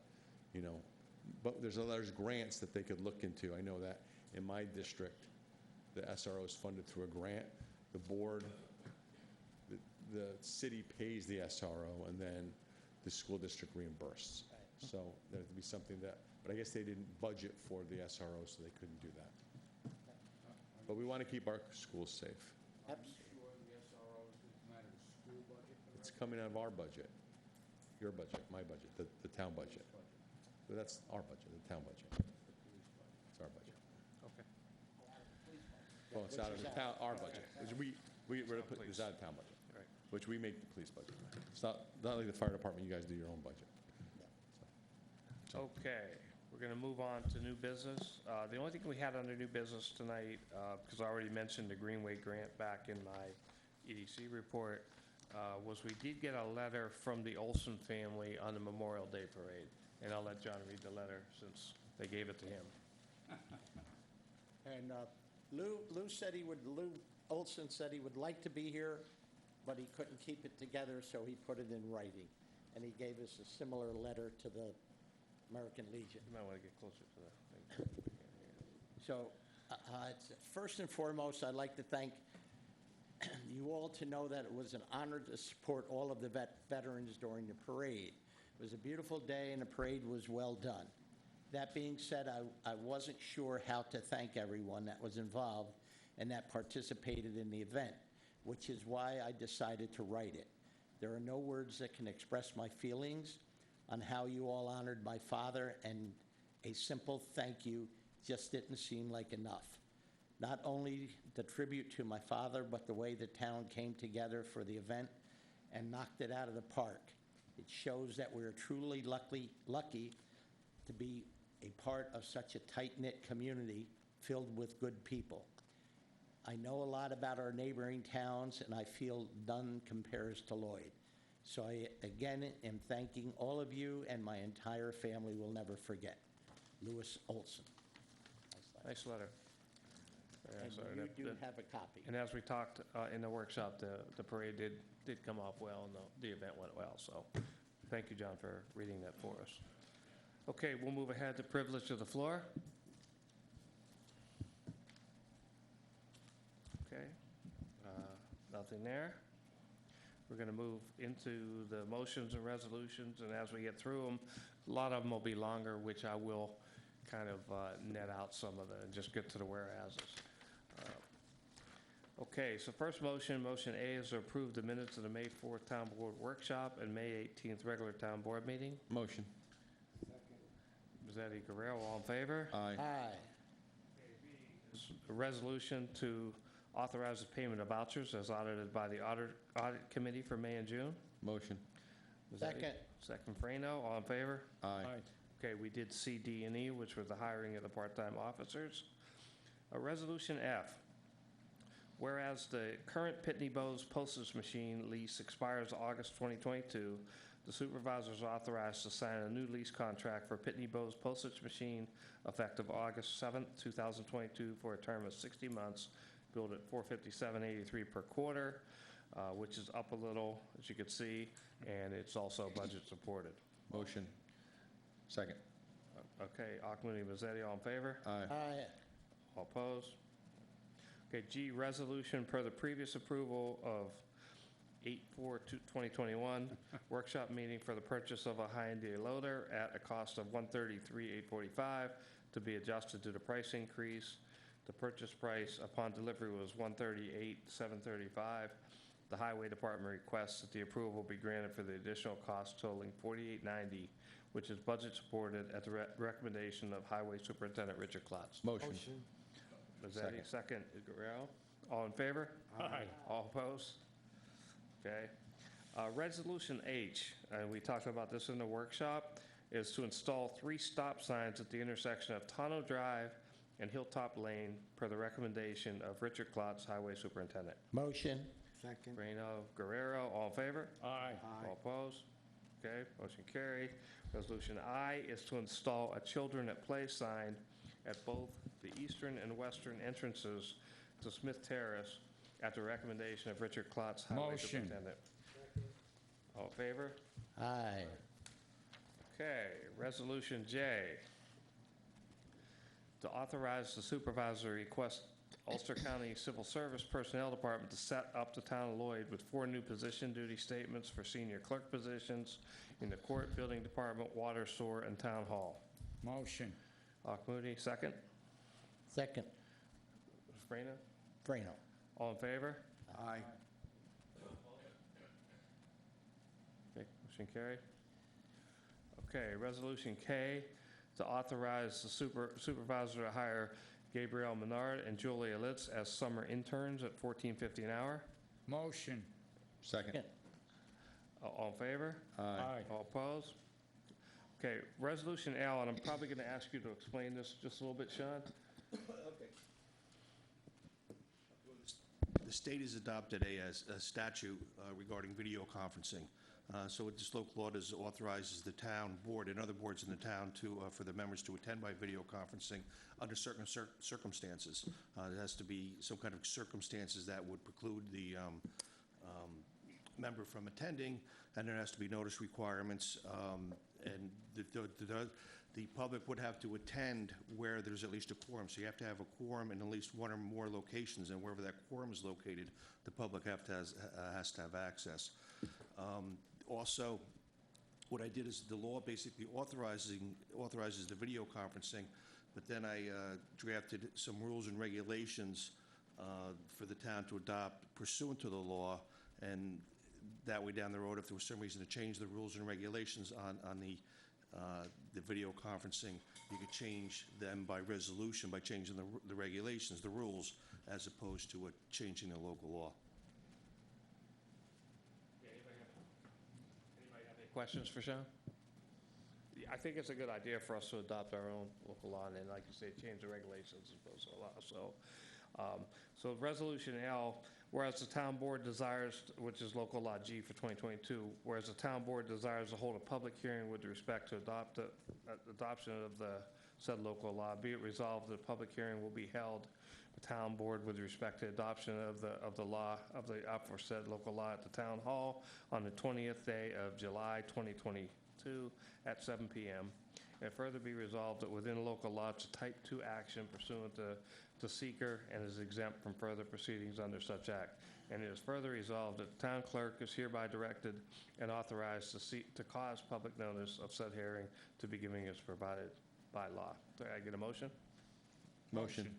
S4: you know, but there's grants that they could look into. I know that in my district, the SRO is funded through a grant. The board, the city pays the SRO, and then the school district reimburses. So there'd be something that, but I guess they didn't budget for the SRO, so they couldn't do that. But we want to keep our schools safe.
S3: Absolutely.
S8: Sure, the SRO is going to come out of the school budget for the
S4: It's coming out of our budget, your budget, my budget, the town budget. So that's our budget, the town budget. It's our budget.
S8: Okay.
S4: Well, it's out of the town, our budget. We're going to put this out of town budget,
S8: Right.
S4: which we make the police budget. It's not like the fire department, you guys do your own budget.
S1: Okay, we're going to move on to new business. The only thing we had under new business tonight, because I already mentioned the Greenway grant back in my EDC report, was we did get a letter from the Olson family on the Memorial Day parade. And I'll let John read the letter since they gave it to him.
S3: And Lou Olson said he would like to be here, but he couldn't keep it together, so he put it in writing. And he gave us a similar letter to the American Legion.
S1: You might want to get closer to that thing.
S3: So, first and foremost, I'd like to thank you all to know that it was an honor to support all of the veterans during the parade. It was a beautiful day, and the parade was well done. That being said, I wasn't sure how to thank everyone that was involved and that participated in the event, which is why I decided to write it. There are no words that can express my feelings on how you all honored my father, and a simple thank you just didn't seem like enough. Not only the tribute to my father, but the way the town came together for the event and knocked it out of the park. It shows that we're truly lucky to be a part of such a tight-knit community filled with good people. I know a lot about our neighboring towns, and I feel none compares to Lloyd. So I, again, am thanking all of you, and my entire family will never forget. Louis Olson.
S1: Nice letter. Very nice letter.
S3: And you do
S1: That-
S3: have a copy.
S1: And as we talked in the workshop, the parade did come off well, and the event went well. So thank you, John, for reading that for us. Okay, we'll move ahead to privilege of the floor. Okay, nothing there. We're going to move into the motions and resolutions, and as we get through them, a lot of them will be longer, which I will kind of net out some of and just get to the whereases. Okay, so first motion A is to approve the minutes of the May 4th Town Board Workshop and May 18th regular Town Board meeting.
S4: Motion.
S1: Mazzetti, Guerrero, all in favor?
S4: Aye.
S3: Aye.
S1: A resolution to authorize the payment of vouchers as audited by the Audit Committee for May and June.
S4: Motion.
S1: Mazzetti,
S3: Second.
S1: Second, Frano, all in favor?
S4: Aye.
S1: Okay, we did C, D, and E, which were the hiring of the part-time officers. Resolution F, whereas the current Pitney Bowes postage machine lease expires August 2022, the supervisor is authorized to sign a new lease contract for Pitney Bowes postage machine effective August 7th, 2022, for a term of 60 months, billed at $457.83 per quarter, which is up a little, as you can see, and it's also budget supported.
S4: Motion. Second.
S1: Okay, Akmuni, Mazzetti, all in favor?
S4: Aye.
S3: Aye.
S1: All opposed? Okay, G, resolution per the previous approval of 8/4/2021 workshop meeting for the purchase of a Hyundai loader at a cost of $133,845 to be adjusted to the price increase. The purchase price upon delivery was $138,735. The Highway Department requests that the approval be granted for the additional cost totaling $4890, which is budget supported at the recommendation of Highway Superintendent Richard Klotz.
S4: Motion.
S1: Mazzetti, second, Guerrero. All in favor? Aye. All opposed? Okay. Resolution H, and we talked about this in the workshop. is to install 3 stop signs at the intersection of Tonneau Drive and Hilltop Lane per the recommendation of Richard Klotz, Highway Superintendent.
S3: Motion.
S9: Second.
S1: Moreno, Guerrero, all in favor?
S2: Aye.
S1: All opposed? Okay, motion carried. Resolution I is to install a Children at Play sign at both the eastern and western entrances to Smith Terrace at the recommendation of Richard Klotz, Highway
S2: Motion.
S1: Superintendent. All in favor?
S3: Aye.
S1: Okay, Resolution J, to authorize the supervisor to request Ulster County Civil Service Personnel Department to set up the town of Lloyd with 4 new position duty statements for senior clerk positions in the court, building department, water, sewer, and town hall.
S2: Motion.
S1: Moody, second.
S3: Second.
S1: Frena,
S3: Frano.
S1: all in favor?
S9: Aye.
S1: Okay, motion carried. Okay, Resolution K, to authorize the supervisor to hire Gabrielle Menard and Julia Litz as summer interns at $14.50 an hour.
S2: Motion.
S4: Second.
S1: All in favor?
S2: Aye.
S1: All opposed? Okay, Resolution L, and I'm probably going to ask you to explain this just a little bit, Sean.
S6: Okay. The state has adopted a statute regarding video conferencing. So what this local law does authorizes the town board and other boards in the town to, for the members to attend by video conferencing under certain circumstances. There has to be some kind of circumstances that would preclude the member from attending, and there has to be notice requirements, and the public would have to attend where there's at least a quorum. So you have to have a quorum in at least one or more locations, and wherever that quorum is located, the public has to have access. Also, what I did is the law basically authorizes the video conferencing, but then I drafted some rules and regulations for the town to adopt pursuant to the law, and that way down the road, if there was some reason to change the rules and regulations on the video conferencing, you could change them by resolution, by changing the regulations, the rules, as opposed to changing the local law.
S1: Anybody have any questions for Sean? Yeah, I think it's a good idea for us to adopt our own local law and then, like you say, change the regulations as opposed to a law. So Resolution L, whereas the town board desires, which is local law G for 2022, whereas the town board desires to hold a public hearing with respect to adoption of the said local law, be it resolved that a public hearing will be held the town board with respect to adoption of the law of the aforesaid local law at the town hall on the 20th day of July 2022 at 7 p.m. And further be resolved that within local law, it's a type 2 action pursuant to seeker and is exempt from further proceedings under such act. And it is further resolved that the town clerk is hereby directed and authorized to cause public notice of said hearing to be given as provided by law. Do I get a motion?
S4: Motion.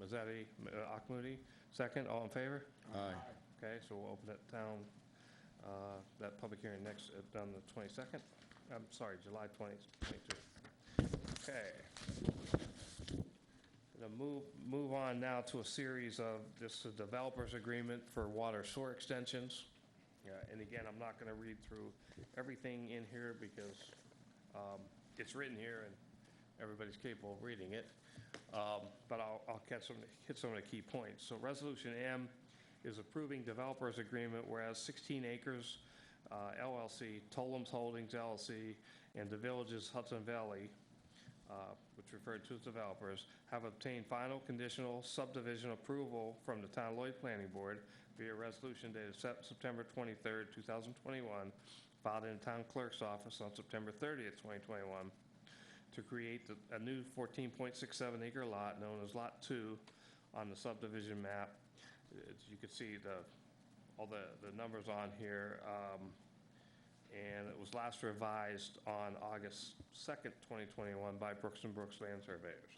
S1: Mazzetti, Akmoody, second, all in favor?
S4: Aye.
S1: Okay, so we'll open that public hearing next, on the 22nd. I'm sorry, July 2022. Okay. Gonna move on now to a series of just a developer's agreement for water sewer extensions. And again, I'm not gonna read through everything in here because it's written here and everybody's capable of reading it. But I'll hit some of the key points. So Resolution M is approving developer's agreement, whereas 16 Acres LLC, Tollum's Holdings LLC, and the Villages Hudson Valley, which referred to as developers, have obtained final conditional subdivision approval from the Town of Lloyd Planning Board via resolution dated September 23rd, 2021, filed in the Town Clerk's office on September 30th, 2021, to create a new 14.67 acre lot known as Lot 2 on the subdivision map. As you can see all the numbers on here, and it was last revised on August 2nd, 2021 by Brooks & Brooks Land Surveyors.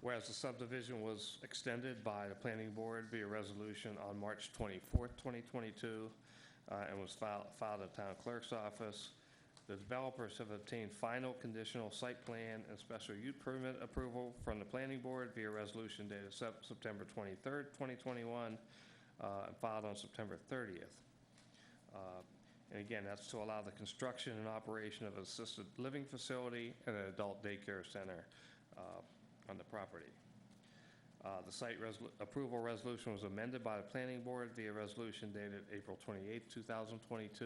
S1: Whereas the subdivision was extended by the Planning Board via resolution on March 24th, 2022, and was filed at the Town Clerk's office. The developers have obtained final conditional site plan and special use permit approval from the Planning Board via resolution dated September 23rd, 2021, and filed on September 30th. And again, that's to allow the construction and operation of an assisted living facility and an adult daycare center on the property. The site approval resolution was amended by the planning board via resolution dated April 28, 2022,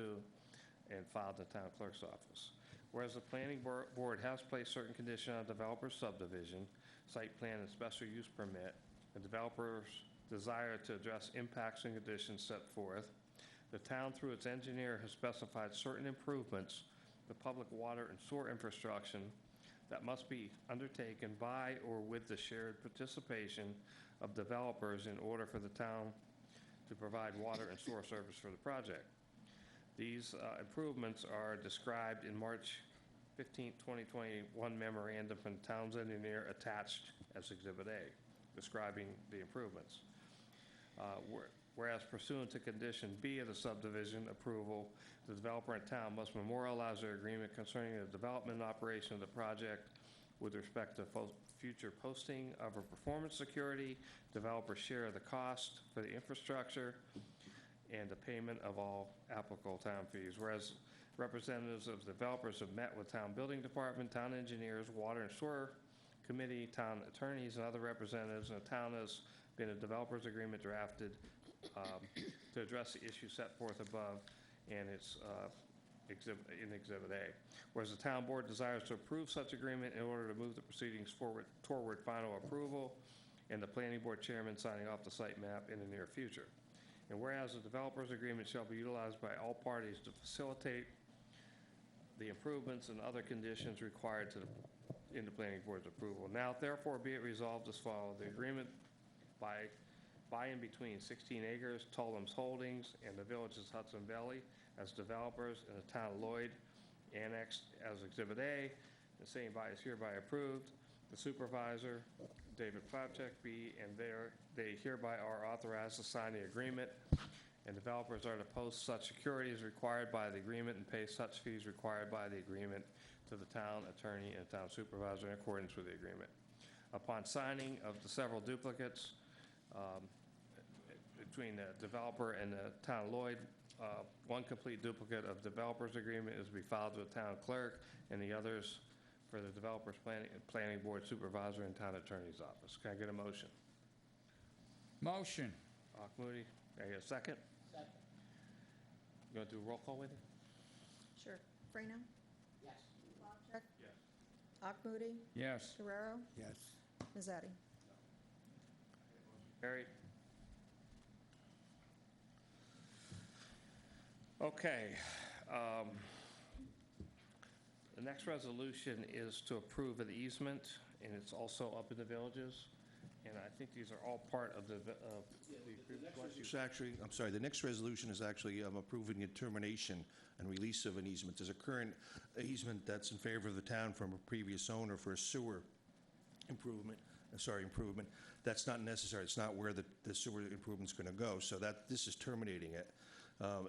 S1: and filed in the town clerk's office. Whereas the planning board has placed certain conditions on developer's subdivision, site plan, and special use permit, the developer's desire to address impacts and conditions set forth, the town, through its engineer, has specified certain improvements to public water and sewer infrastructure that must be undertaken by or with the shared participation of developers in order for the town to provide water and sewer service for the project. These improvements are described in March 15, 2021 memorandum from the town's engineer attached as Exhibit A, describing the improvements. Whereas pursuant to Condition B of the subdivision approval, the developer and town must memorialize their agreement concerning the development and operation of the project with respect to future posting of a performance security, developer's share of the cost for the infrastructure, and the payment of all applicable town fees. Whereas representatives of developers have met with town building department, town engineers, water and sewer committee, town attorneys, and other representatives, and the town has been a developer's agreement drafted to address the issue set forth above, and it's in Exhibit A. Whereas the town board desires to approve such agreement in order to move the proceedings toward final approval, and the planning board chairman signing off the site map in the near future. And whereas the developer's agreement shall be utilized by all parties to facilitate the improvements and other conditions required in the planning board's approval. Now, therefore, be it resolved as follows: the agreement by and between 16 Acres, Tollham's Holdings, and the Villages Hudson Valley as developers, and the town of Lloyd, annexed as Exhibit A. The same by is hereby approved. The supervisor, David Plapchek, be and they hereby are authorized to sign the agreement, and developers are to post such securities required by the agreement and pay such fees required by the agreement to the town attorney and town supervisor in accordance with the agreement. Upon signing of the several duplicates between the developer and the town of Lloyd, one complete duplicate of developer's agreement is to be filed with the town clerk, and the others for the developer's planning board supervisor and town attorney's office. Can I get a motion?
S2: Motion.
S1: Moody, can I get a second?
S3: Second.
S1: You want to do a roll call with it?
S10: Sure. Frano?
S3: Yes.
S10: Bobcheck?
S1: Yes.
S10: Akmoody?
S2: Yes.
S10: Guerrero?
S9: Yes.
S10: Nazati?
S1: Carried. Okay. The next resolution is to approve an easement, and it's also up in the villages. And I think these are all part of the
S6: It's actually, I'm sorry, the next resolution is actually approving the termination and release of an easement. There's a current easement that's in favor of the town from a previous owner for a sewer improvement. That's not necessary. It's not where the sewer improvement's going to go. So this is terminating it.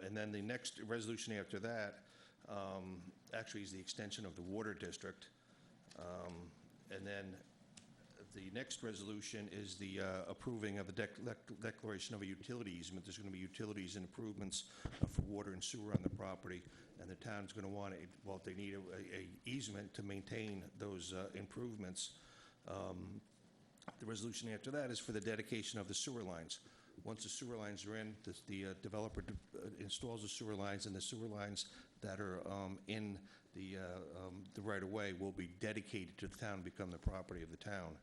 S6: And then the next resolution after that actually is the extension of the water district. And then the next resolution is the approving of the declaration of a utility easement. There's going to be utilities and improvements for water and sewer on the property, and the town's going to want they need a easement to maintain those improvements. The resolution after that is for the dedication of the sewer lines. Once the sewer lines are in, the developer installs the sewer lines, and the sewer lines that are in the right-of-way will be dedicated to the town and become the property of the town.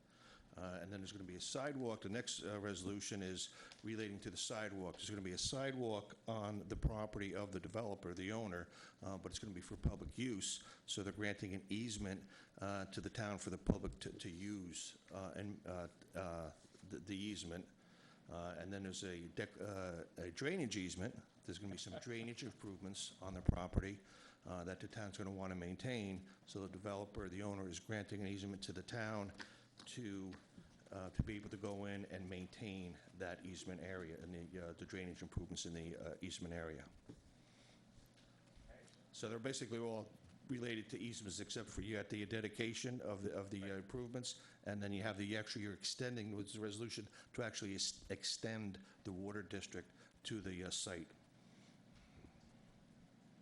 S6: And then there's going to be a sidewalk. The next resolution is relating to the sidewalk. There's going to be a sidewalk on the property of the developer, the owner, but it's going to be for public use. So they're granting an easement to the town for the public to use the easement. And then there's a drainage easement. There's going to be some drainage improvements on the property that the town's going to want to maintain. So the developer, the owner, is granting an easement to the town to be able to go in and maintain that easement area and the drainage improvements in the easement area. So they're basically all related to easements, except for you at the dedication of the improvements, and then you have you're extending with the resolution to actually extend the water district to the site.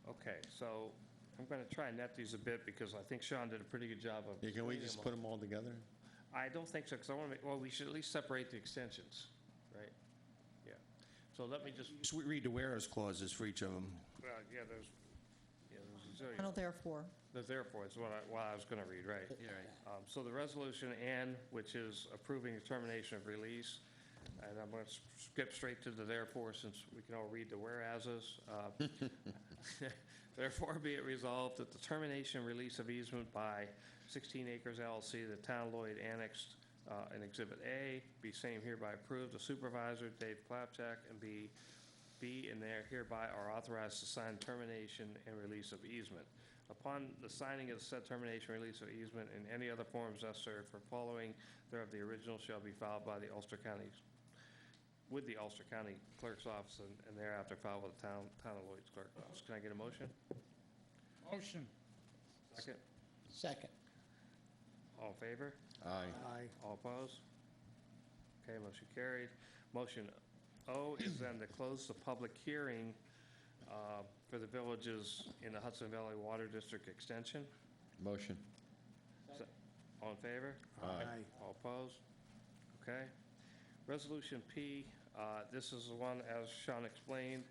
S1: Okay, so I'm going to try and net these a bit because I think Sean did a pretty good job of.
S4: Yeah, can we
S1: explaining
S4: just
S1: them
S4: put them all together?
S1: I don't think so, because I want to make, well, we should at least separate the extensions, right? Yeah. So let me just,
S6: Just read the whereas clauses for each of them.
S1: well, yeah, there's a zillion.
S10: Final therefore.
S1: The therefore is what I was going to read, right?
S6: Yeah, right.
S1: So the resolution N, which is approving the termination of release, and I'm going to skip straight to the therefore since we can all read the whereases. Therefore be it resolved that the termination release of easement by 16 Acres LLC, the town Lloyd annexed in Exhibit A, be same hereby approved. The supervisor, Dave Klapchak, and B and there hereby are authorized to sign termination and release of easement. Upon the signing of the said termination, release of easement, and any other forms necessary for following thereof, the original shall be filed by the Ulster County, with the Ulster County Clerk's Office, and thereafter filed with the town of Lloyd's Clerk's Office. Can I get a motion?
S2: Motion.
S1: Second.
S3: Second.
S1: All in favor?
S4: Aye.
S9: Aye.
S1: All opposed? Okay, motion carried. Motion O is then to close the public hearing for the villages in the Hudson Valley Water District Extension.
S4: Motion.
S1: All in favor?
S4: Aye.
S1: All opposed? Okay. Resolution P, this is the one, as Sean explained,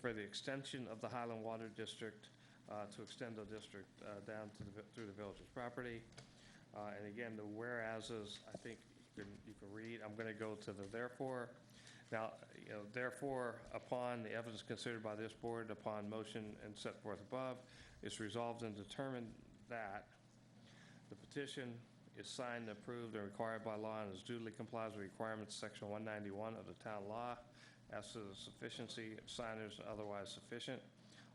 S1: for the extension of the Highland Water District, to extend the district down to through the village's property. And again, the whereases, I think you can read. I'm going to go to the therefore. Now, therefore, upon the evidence considered by this board, upon motion and set forth above, it's resolved and determined that the petition is signed, approved, and required by law and is duly complies with requirements of Section 191 of the town law as to the sufficiency of signers and otherwise sufficient.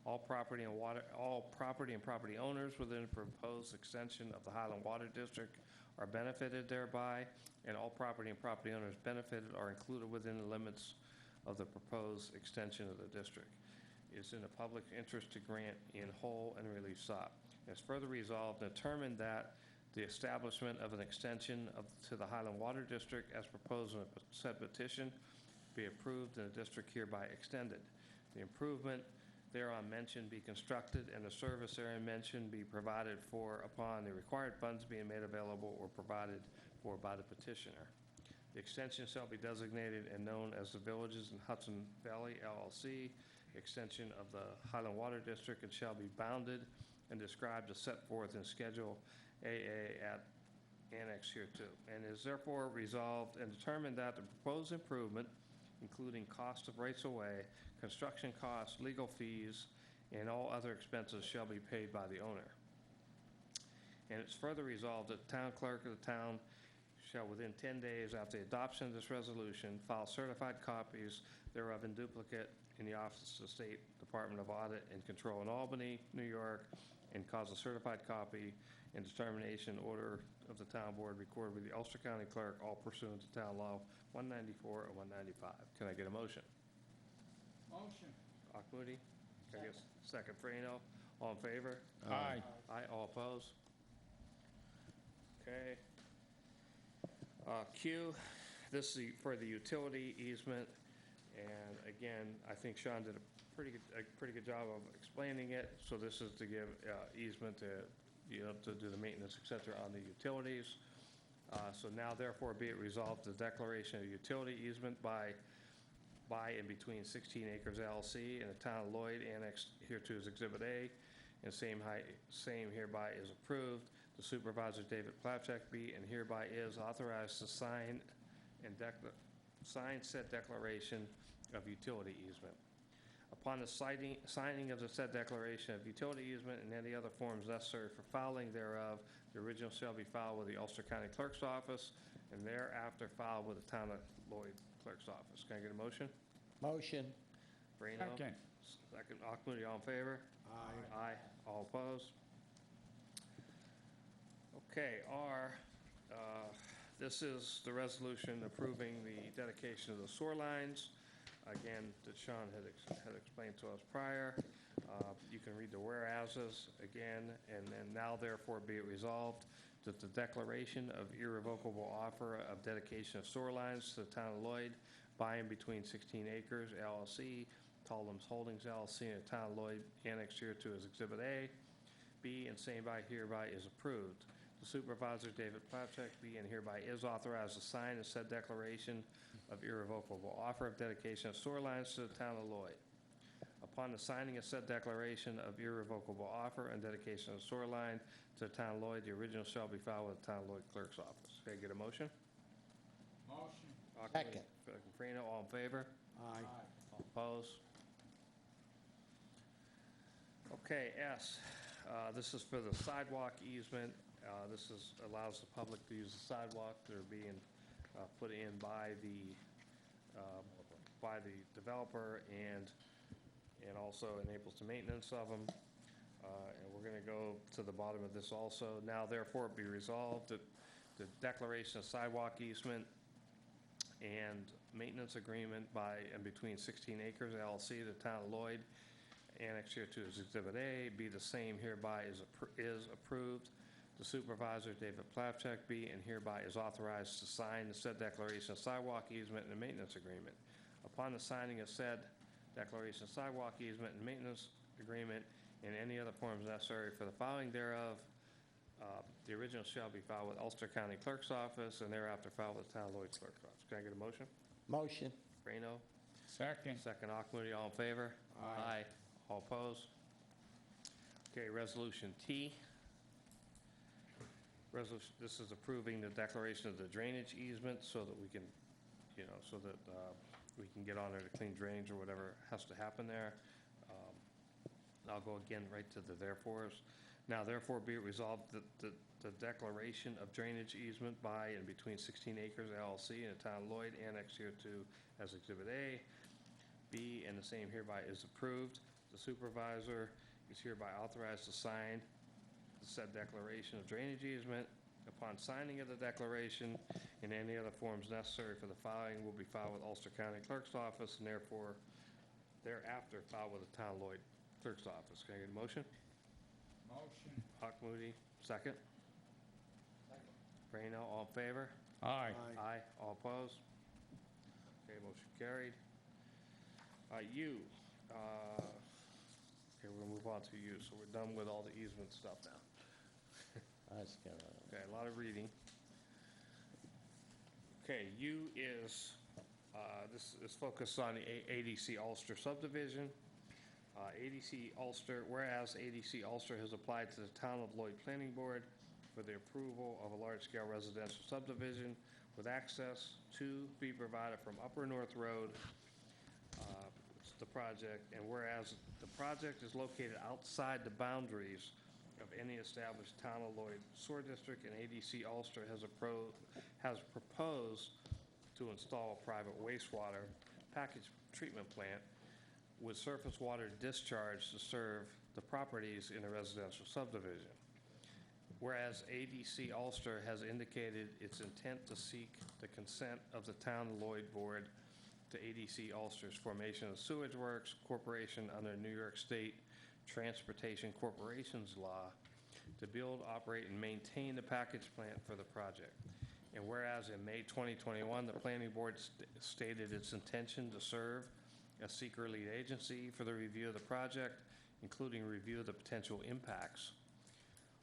S1: All property and property owners within the proposed extension of the Highland Water District are benefited thereby, and all property and property owners benefited are included within the limits of the proposed extension of the district. It is in the public interest to grant in whole and relief sought. It's further resolved and determined that the establishment of an extension to the Highland Water District as proposed in the said petition be approved and the district hereby extended. The improvement thereon mentioned be constructed and the service therein mentioned be provided for upon the required funds being made available or provided for by the petitioner. The extension shall be designated and known as the Villages in Hudson Valley LLC, extension of the Highland Water District, and shall be bounded and described as set forth in Schedule AA at Annex hereto. And is therefore resolved and determined that the proposed improvement, including cost of rights-of-way, construction costs, legal fees, and all other expenses shall be paid by the owner. And it's further resolved that the town clerk of the town shall within 10 days after the adoption of this resolution file certified copies thereof in duplicate in the Office of the State Department of Audit and Control in Albany, New York, and cause a certified copy and determination order of the town board recorded with the Ulster County Clerk, all pursuant to Town Law 194 and 195. Can I get a motion?
S2: Motion.
S1: Akmoody? Can I get a second? Frano? All in favor?
S2: Aye.
S1: Aye, all opposed? Okay. Q, this is for the utility easement, and again, I think Sean did a pretty good job of explaining it. So this is to give easement to, to do the maintenance, et cetera, on the utilities. So now therefore be it resolved, the declaration of utility easement by and between 16 Acres LLC and the town of Lloyd annexed hereto as Exhibit A, and same hereby is approved. The supervisor, David Klapchak, be and hereby is authorized to sign said declaration of utility easement. Upon the signing of the said declaration of utility easement and any other forms necessary for filing thereof, the original shall be filed with the Ulster County Clerk's Office and thereafter filed with the town of Lloyd Clerk's Office. Can I get a motion?
S3: Motion.
S1: Brino?
S2: Second.
S1: Second. Akmoody, all in favor?
S9: Aye.
S1: Aye. All opposed? Okay, this is the resolution approving the dedication of the sewer lines. Again, that Sean had explained to us prior. You can read the whereases again, and then now therefore be it resolved that the declaration of irrevocable offer of dedication of sewer lines to the town of Lloyd by and between 16 Acres LLC Tallum's Holdings LLC in the town of Lloyd, annexed here to as Exhibit A. B, and same by hereby is approved. The supervisor, David Plapchek, be and hereby is authorized to sign the said declaration of irrevocable offer of dedication of sewer lines to the town of Lloyd. Upon the signing of said declaration of irrevocable offer and dedication of sewer line to the town of Lloyd, the original shall be filed with the town of Lloyd clerk's office. Can I get a motion?
S2: Motion.
S3: Second.
S1: Freno, all in favor?
S9: Aye.
S1: All opposed? Okay, S, this is for the sidewalk easement. Allows the public to use the sidewalk. They're being put in by the developer and also enables the maintenance of them. And we're going to go to the bottom of this also. Now therefore be resolved that the declaration of sidewalk easement and maintenance agreement by and between 16 Acres LLC, the town of Lloyd, annexed here to as Exhibit A, be the same hereby is approved. The supervisor, David Plapchek, be and hereby is authorized to sign the said declaration of sidewalk easement and maintenance agreement. Upon the signing of said declaration of sidewalk easement and maintenance agreement and any other forms necessary for the filing thereof, the original shall be filed with Ulster County Clerk's Office and thereafter filed with the town of Lloyd Clerk's Office. Can I get a motion?
S3: Motion.
S1: Freno?
S2: Second.
S1: Second, Auchmuty, all in favor?
S2: Aye.
S1: All opposed? Okay, Resolution T. This is approving the declaration of the drainage easement so that we can, so that we can get on there to clean drainage or whatever has to happen there. I'll go again right to the therefores. Now therefore be it resolved that the declaration of drainage easement by and between 16 Acres LLC and the town of Lloyd annexed here to as Exhibit A, B, and the same hereby is approved. The supervisor is hereby authorized to sign the said declaration of drainage easement. Upon signing of the declaration and any other forms necessary for the filing will be filed with Ulster County Clerk's Office and therefore thereafter filed with the town of Lloyd Clerk's Office. Can I get a motion?
S2: Motion.
S1: Auchmuty, second. Freno, all in favor?
S2: Aye.
S1: Aye. All opposed? Okay, motion carried. U. Okay, we're going to move on to U. So we're done with all the easement stuff now.
S3: Let's go.
S1: Okay, a lot of reading. Okay, U is, this is focused on the ADC Ulster subdivision. ADC Ulster, whereas ADC Ulster has applied to the Town of Lloyd Planning Board for the approval of a large-scale residential subdivision with access to be provided from Upper North Road, the project, and whereas the project is located outside the boundaries of any established Town of Lloyd sewer district, and ADC Ulster has proposed to install a private wastewater package treatment plant with surface water discharge to serve the properties in a residential subdivision. Whereas ADC Ulster has indicated its intent to seek the consent of the Town of Lloyd Board to ADC Ulster's formation of Sewage Works Corporation under New York State Transportation Corporations Law to build, operate, and maintain the package plant for the project. And whereas in May 2021, the Planning Board stated its intention to serve as seeker lead agency for the review of the project, including review of the potential impacts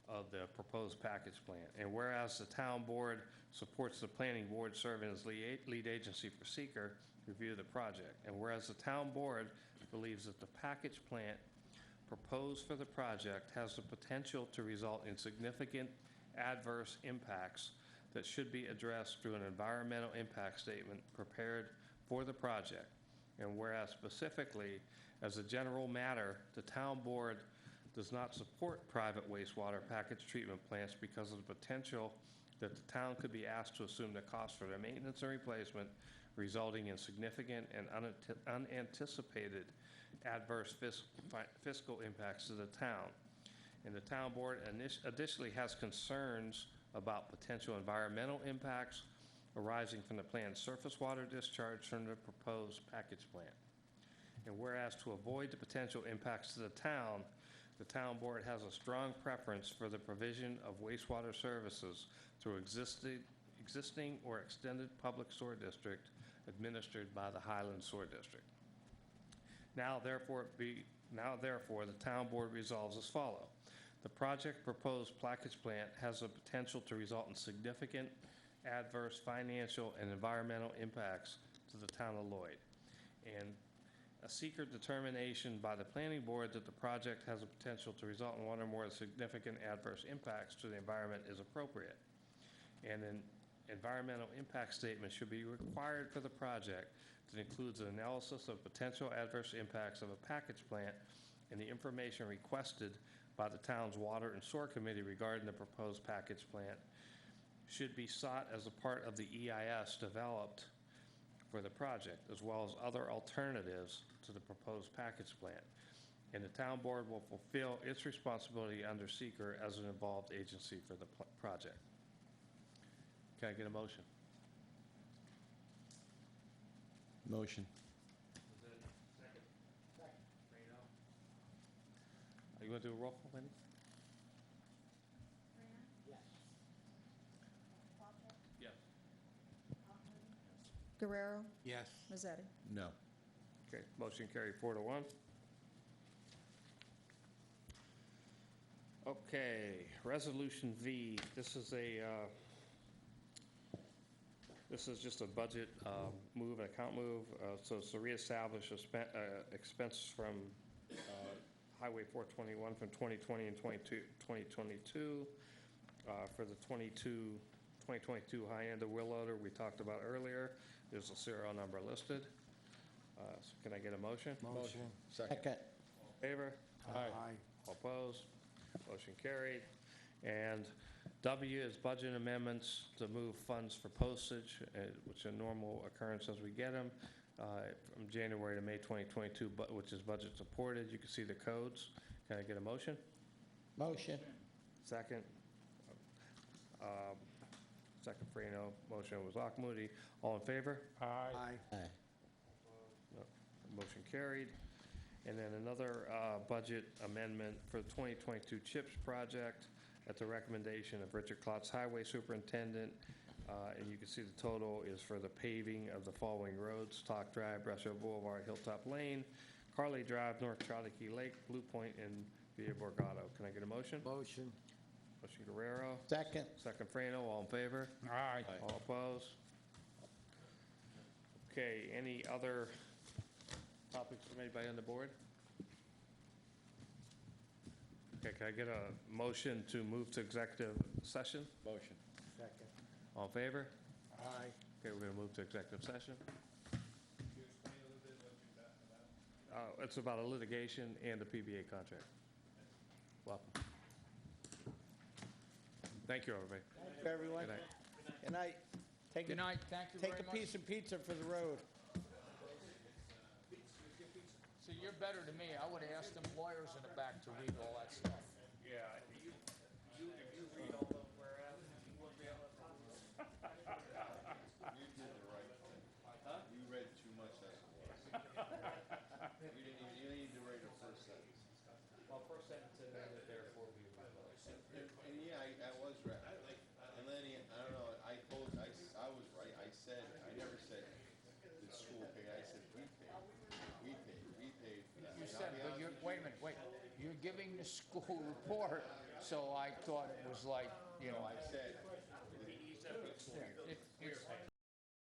S1: of the proposed package plant. And whereas the town board supports the planning board serving as lead agency for seeker review of the project. And whereas the town board believes that the package plant proposed for the project has the potential to result in significant adverse impacts that should be addressed through an environmental impact statement prepared for the project. And whereas specifically, as a general matter, the town board does not support private wastewater package treatment plants because of the potential that the town could be asked to assume the cost for their maintenance and replacement, resulting in significant and unanticipated adverse fiscal impacts to the town. And the town board additionally has concerns about potential environmental impacts arising from the planned surface water discharge from the proposed package plant. And whereas to avoid the potential impacts to the town board has a strong preference for the provision of wastewater services through existing or extended public sewer district administered by the Highland Sewer District. Now therefore the town board resolves as follow. The project proposed plaquage plant has the potential to result in significant adverse financial and environmental impacts to the town of Lloyd. And a secret determination by the planning board that the project has a potential to result in one or more significant adverse impacts to the environment is appropriate. And an environmental impact statement should be required for the project that includes an analysis of potential adverse impacts of a package plant and the information requested by the town's Water and Sewer Committee regarding the proposed package plant should be sought as a part of the EIS developed for the project, as well as other alternatives to the proposed package plant. And the town board will fulfill its responsibility under seeker as an involved agency for the project. Can I get a motion?
S4: Motion.
S1: Are you going to do a roll call, Wendy? Yes.
S10: Guerrero,
S9: Yes.
S10: Mazzetti.
S4: No.
S1: Okay, motion carried 4-1. Okay, Resolution V, this is just a budget move, an account move, so it's to reestablish expenses from Highway 421 from 2020 and 2022 for the 2022 high end of wheel loader we talked about earlier. There's a serial number listed. So can I get a motion?
S9: Motion.
S3: Second.
S1: Favor?
S9: Aye.
S1: All opposed? Motion carried. And W is budget amendments to move funds for postage, which are normal occurrence as we get them, from January to May 2022, which is budget supported. You can see the codes. Can I get a motion?
S3: Motion.
S1: Second. Second Freno. Motion was Akmoody. All in favor?
S9: Aye.
S3: Aye.
S1: No. Motion carried. And then another budget amendment for the 2022 CHIPS project at the recommendation of Richard Klotz, Highway Superintendent. And you can see the total is for the paving of the following roads: Talk Drive, Brescia Boulevard, Hilltop Lane, Carly Drive, North Chautauqua Lake, Blue Point, and Via Borgado. Can I get a motion?
S9: Motion.
S1: Motion Guerrero.
S3: Second.
S1: Second Frano. All in favor?
S2: Aye.
S1: All opposed? Okay, any other topics from anybody on the board? Okay, can I get a motion to move to executive session?
S4: Motion.
S9: Second.
S1: All in favor?
S9: Aye.
S1: Okay, we're going to move to executive session. It's about a litigation and a PBA contract. Welcome. Thank you, everybody.
S3: Thank you, everyone.
S1: Good night.
S3: Good night. Take
S2: Good
S3: a,
S2: night, thank you very
S3: take
S2: much.
S3: a piece of pizza for the road.
S2: See, you're better than me. I would have asked them lawyers in the back to read all that stuff.
S1: Yeah, if you read all those whereas, you wouldn't be able to.
S4: You did the right thing. You read too much, that's what it was. You didn't need to write the first sentence.
S1: Well, first sentence in there that therefore be replaced.
S4: And yeah, I was right. And Lenny, I don't know, I was right. I said, I never said the school paid. I said we paid. We paid for that.
S2: You
S4: And I'll
S2: said,
S4: be
S2: but
S4: honest
S2: you're,
S4: with you,
S2: wait a minute, wait. You're giving the school report, so I thought it was like, you know,
S4: I said,
S2: it's